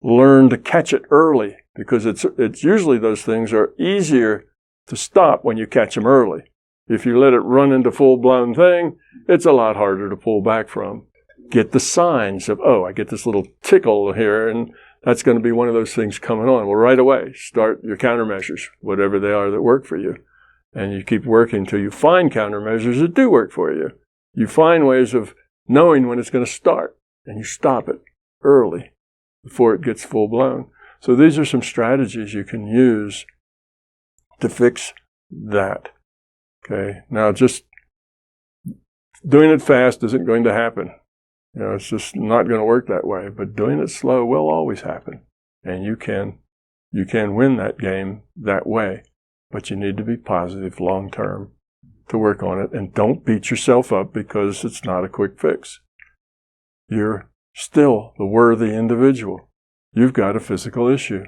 Learn to catch it early, because it's usually those things are easier to stop when you catch them early. If you let it run into full-blown thing, it's a lot harder to pull back from. Get the signs of, oh, I get this little tickle here, and that's going to be one of those things coming on. Well, right away, start your countermeasures, whatever they are that work for you. And you keep working until you find countermeasures that do work for you. You find ways of knowing when it's going to start, and you stop it early before it gets full-blown. So these are some strategies you can use to fix that. Okay, now just doing it fast isn't going to happen. It's just not going to work that way. But doing it slow will always happen. And you can win that game that way. But you need to be positive long-term to work on it. And don't beat yourself up because it's not a quick fix. You're still the worthy individual. You've got a physical issue.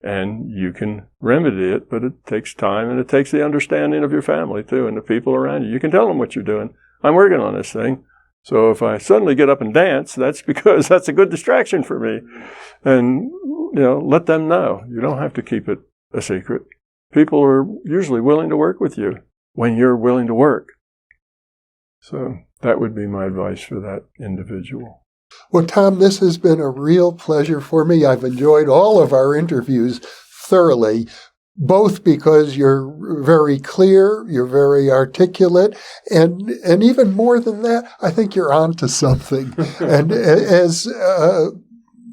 And you can remedy it, but it takes time, and it takes the understanding of your family, too, and the people around you. You can tell them what you're doing. I'm working on this thing. So if I suddenly get up and dance, that's because that's a good distraction for me. And, let them know. You don't have to keep it a secret. People are usually willing to work with you when you're willing to work. So that would be my advice for that individual. Well, Tom, this has been a real pleasure for me. I've enjoyed all of our interviews thoroughly, both because you're very clear, you're very articulate, and even more than that, I think you're onto something. And as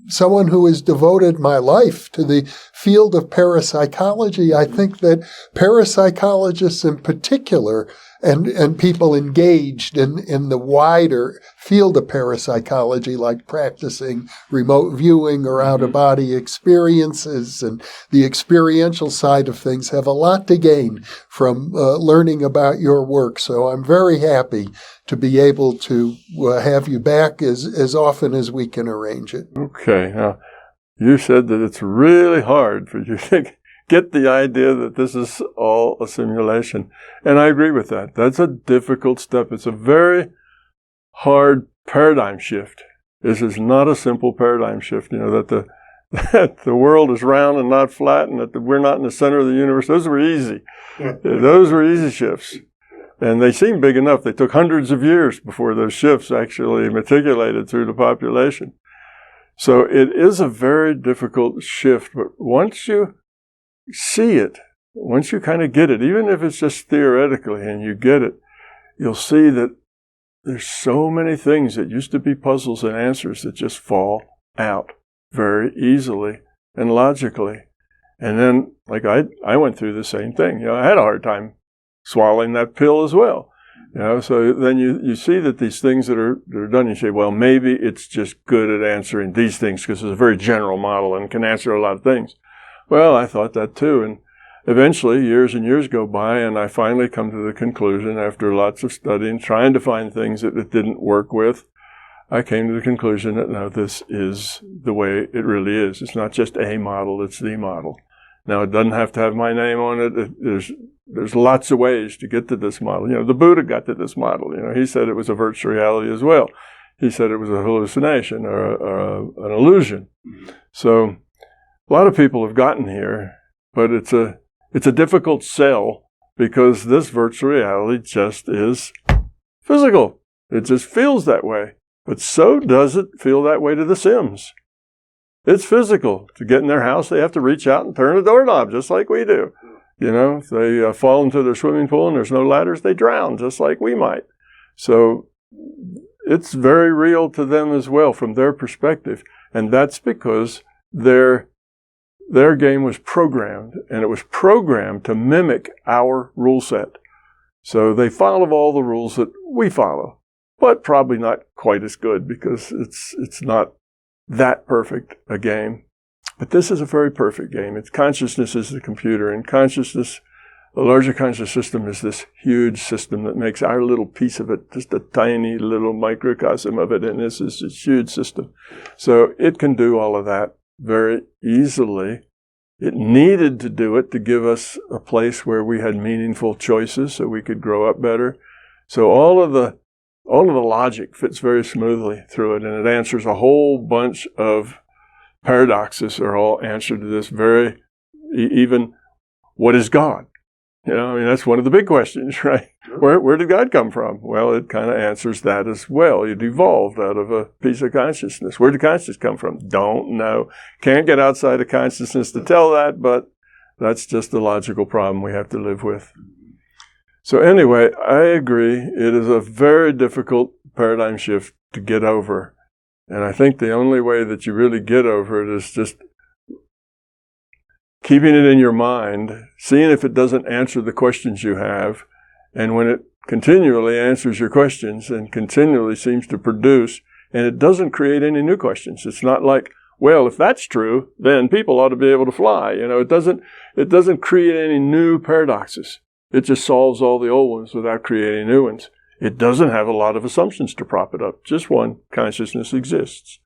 someone who has devoted my life to the field of parapsychology, I think that parapsychologists in particular and people engaged in the wider field of parapsychology, like practicing remote viewing or out-of-body experiences and the experiential side of things, have a lot to gain from learning about your work. So I'm very happy to be able to have you back as often as we can arrange it. Okay. Now, you said that it's really hard for you to get the idea that this is all a simulation. And I agree with that. That's a difficult step. It's a very hard paradigm shift. This is not a simple paradigm shift, that the world is round and not flat, and that we're not in the center of the universe. Those were easy. Those were easy shifts. And they seem big enough. They took hundreds of years before those shifts actually matriculated through the population. So it is a very difficult shift. But once you see it, once you kind of get it, even if it's just theoretically and you get it, you'll see that there's so many things that used to be puzzles and answers that just fall out very easily and logically. And then, like I went through the same thing. I had a hard time swallowing that pill as well. So then you see that these things that are done, you say, well, maybe it's just good at answering these things because it's a very general model and can answer a lot of things. Well, I thought that too. And eventually, years and years go by, and I finally come to the conclusion, after lots of studying, trying to find things that it didn't work with, I came to the conclusion that, no, this is the way it really is. It's not just a model, it's the model. Now, it doesn't have to have my name on it. There's lots of ways to get to this model. The Buddha got to this model. He said it was a virtual reality as well. He said it was a hallucination or an illusion. So a lot of people have gotten here, but it's a difficult sell because this virtual reality just is physical. It just feels that way. But so does it feel that way to the Sims. It's physical. To get in their house, they have to reach out and turn a doorknob, just like we do. If they fall into their swimming pool and there's no ladders, they drown, just like we might. So it's very real to them as well from their perspective. And that's because their game was programmed, and it was programmed to mimic our rule set. So they follow all the rules that we follow, but probably not quite as good because it's not that perfect a game. But this is a very perfect game. Consciousness is the computer, and consciousness The larger conscious system is this huge system that makes our little piece of it, just a tiny little microcosm of it, and this is a huge system. So it can do all of that very easily. It needed to do it to give us a place where we had meaningful choices so we could grow up better. So all of the logic fits very smoothly through it, and it answers a whole bunch of paradoxes are all answered to this very, even what is God? You know, I mean, that's one of the big questions, right? Where did God come from? Well, it kind of answers that as well. It evolved out of a piece of consciousness. Where did consciousness come from? Don't know. Can't get outside of consciousness to tell that, but that's just a logical problem we have to live with. So anyway, I agree. It is a very difficult paradigm shift to get over. And I think the only way that you really get over it is just keeping it in your mind, seeing if it doesn't answer the questions you have, and when it continually answers your questions and continually seems to produce, and it doesn't create any new questions. It's not like, well, if that's true, then people ought to be able to fly. You know, it doesn't create any new paradoxes. It just solves all the old ones without creating new ones. It doesn't have a lot of assumptions to prop it up. Just one, consciousness exists.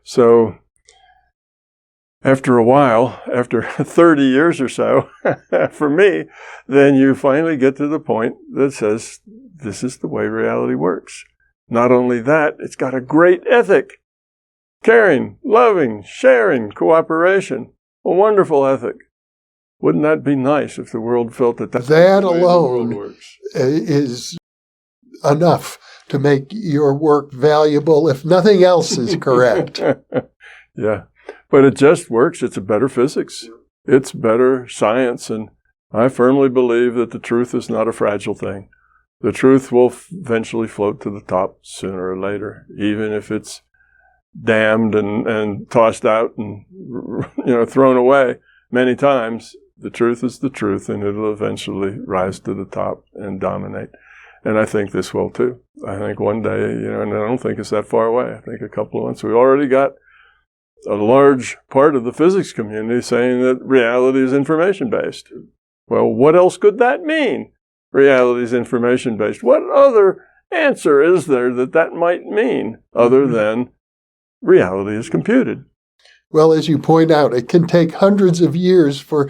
So after a while, after 30 years or so, for me, then you finally get to the point that says, this is the way reality works. Not only that, it's got a great ethic. Caring, loving, sharing, cooperation. A wonderful ethic. Wouldn't that be nice if the world felt that that's that the way alone the world works? Is enough to make your work valuable if nothing else is correct. Yeah. But it just works. It's a better physics. It's better science. And I firmly believe that the truth is not a fragile thing. The truth will eventually float to the top sooner or later, even if it's damned and tossed out and thrown away many times. The truth is the truth, and it'll eventually rise to the top and dominate. And I think this will too. I think one day, and I don't think it's that far away. I think a couple of months. We already got a large part of the physics community saying that reality is information-based. Well, what else could that mean? Reality is information-based. What other answer is there that might mean other than reality is computed? Well, as you point out, it can take hundreds of years for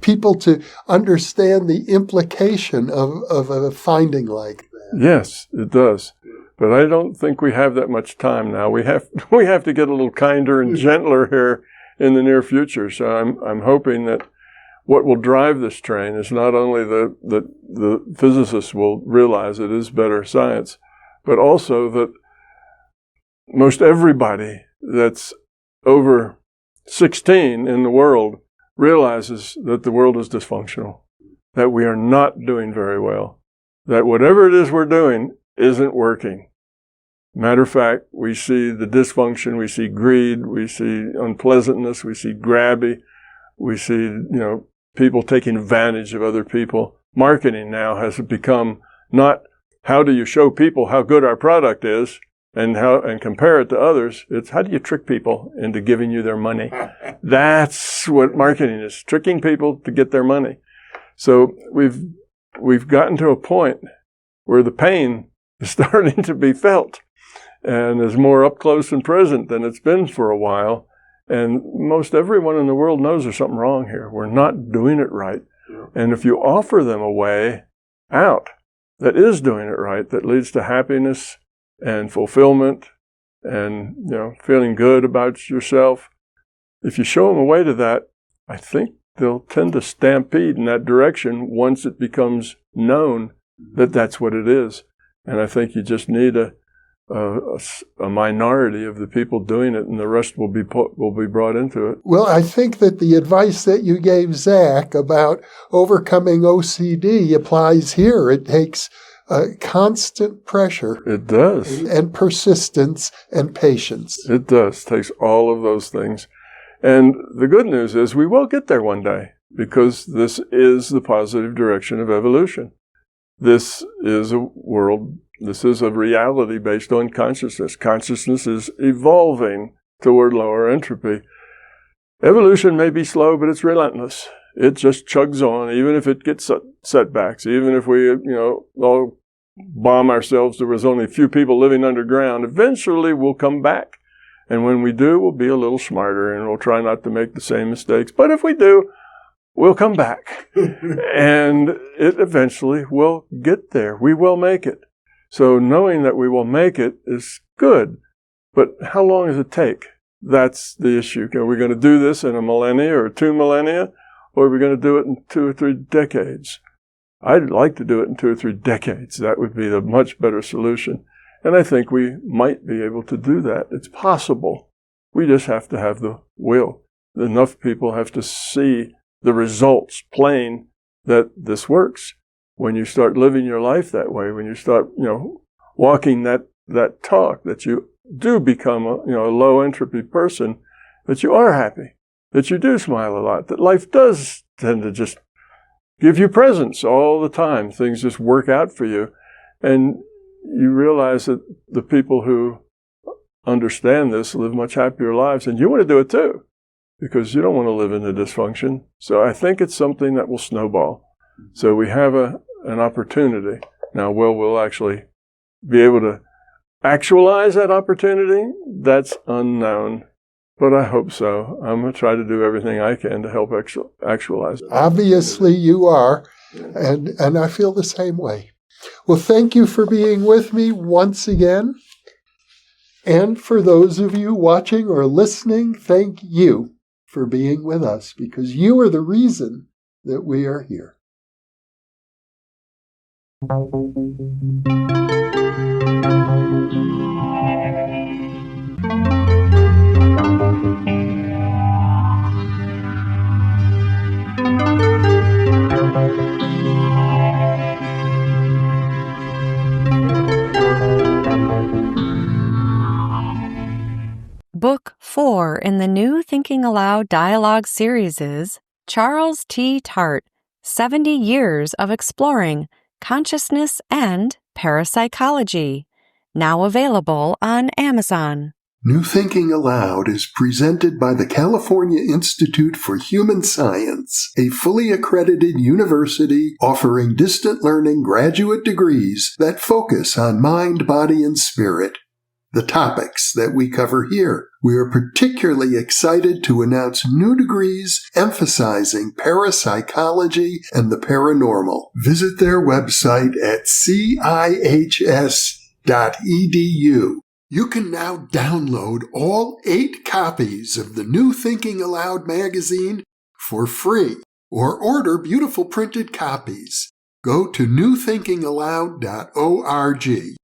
people to understand the implication of a finding like that. Yes, it does. But I don't think we have that much time now. We have to get a little kinder and gentler here in the near future. So I'm hoping that what will drive this train is not only the physicists will realize it is better science, but also that most everybody that's over 16 in the world realizes that the world is dysfunctional, that we are not doing very well, that whatever it is we're doing isn't working. Matter of fact, we see the dysfunction, we see greed, we see unpleasantness, we see grabby, we see, people taking advantage of other people. Marketing now has become not how do you show people how good our product is and compare it to others. It's how do you trick people into giving you their money. That's what marketing is, tricking people to get their money. So we've gotten to a point where the pain is starting to be felt and is more up close and present than it's been for a while. And most everyone in the world knows there's something wrong here. We're not doing it right. And if you offer them a way out that is doing it right, that leads to happiness and fulfillment and, feeling good about yourself, if you show them a way to that, I think they'll tend to stampede in that direction once it becomes known that that's what it is. And I think you just need a minority of the people doing it, and the rest will be brought into it. Well, I think that the advice that you gave Zach about overcoming OCD applies here. It takes constant pressure. It does. And persistence and patience. It does. It takes all of those things. And the good news is we will get there one day, because this is the positive direction of evolution. This is a world, this is a reality based on consciousness. Consciousness is evolving toward lower entropy. Evolution may be slow, but it's relentless. it just chugs on, even if it gets setbacks, even if we, all bomb ourselves. There was only a few people living underground. Eventually, we'll come back. And when we do, we'll be a little smarter, and we'll try not to make the same mistakes. But if we do, we'll come back. And it eventually will get there. We will make it. So knowing that we will make it is good. But how long does it take? That's the issue. Are we going to do this in a millennia or 2 millennia? Or are we going to do it in 2 or 3 decades? I'd like to do it in 2 or 3 decades. That would be the much better solution. And I think we might be able to do that. It's possible. We just have to have the will. Enough people have to see the results plain that this works. When you start living your life that way, when you start, walking that talk, that you do become a low entropy person, that you are happy, that you do smile a lot, that life does tend to just give you presents all the time. Things just work out for you. And you realize that the people who understand this live much happier lives, and you want to do it too, because you don't want to live in the dysfunction. So I think it's something that will snowball. So we have an opportunity. Now, we'll actually be able to actualize that opportunity? That's unknown, but I hope so. I'm going to try to do everything I can to help actualize it. Obviously you are, and I feel the same way. Well, thank you for being with me once again. And for those of you watching or listening, thank you for being with us, because you are the reason that we are here. Book 4 in the new Thinking Aloud dialogue series is Charles T. Tart, 70 Years of Exploring Consciousness and Parapsychology, now available on Amazon. New Thinking Aloud is presented by the California Institute for Human Science, a fully accredited university offering distant learning graduate degrees that focus on mind, body, and spirit. The topics that we cover here. We are particularly excited to announce new degrees emphasizing parapsychology and the paranormal. Visit their website at cihs.edu. You can now download all 8 copies of the New Thinking Aloud magazine for free, or order beautiful printed copies. Go to newthinkingaloud.org.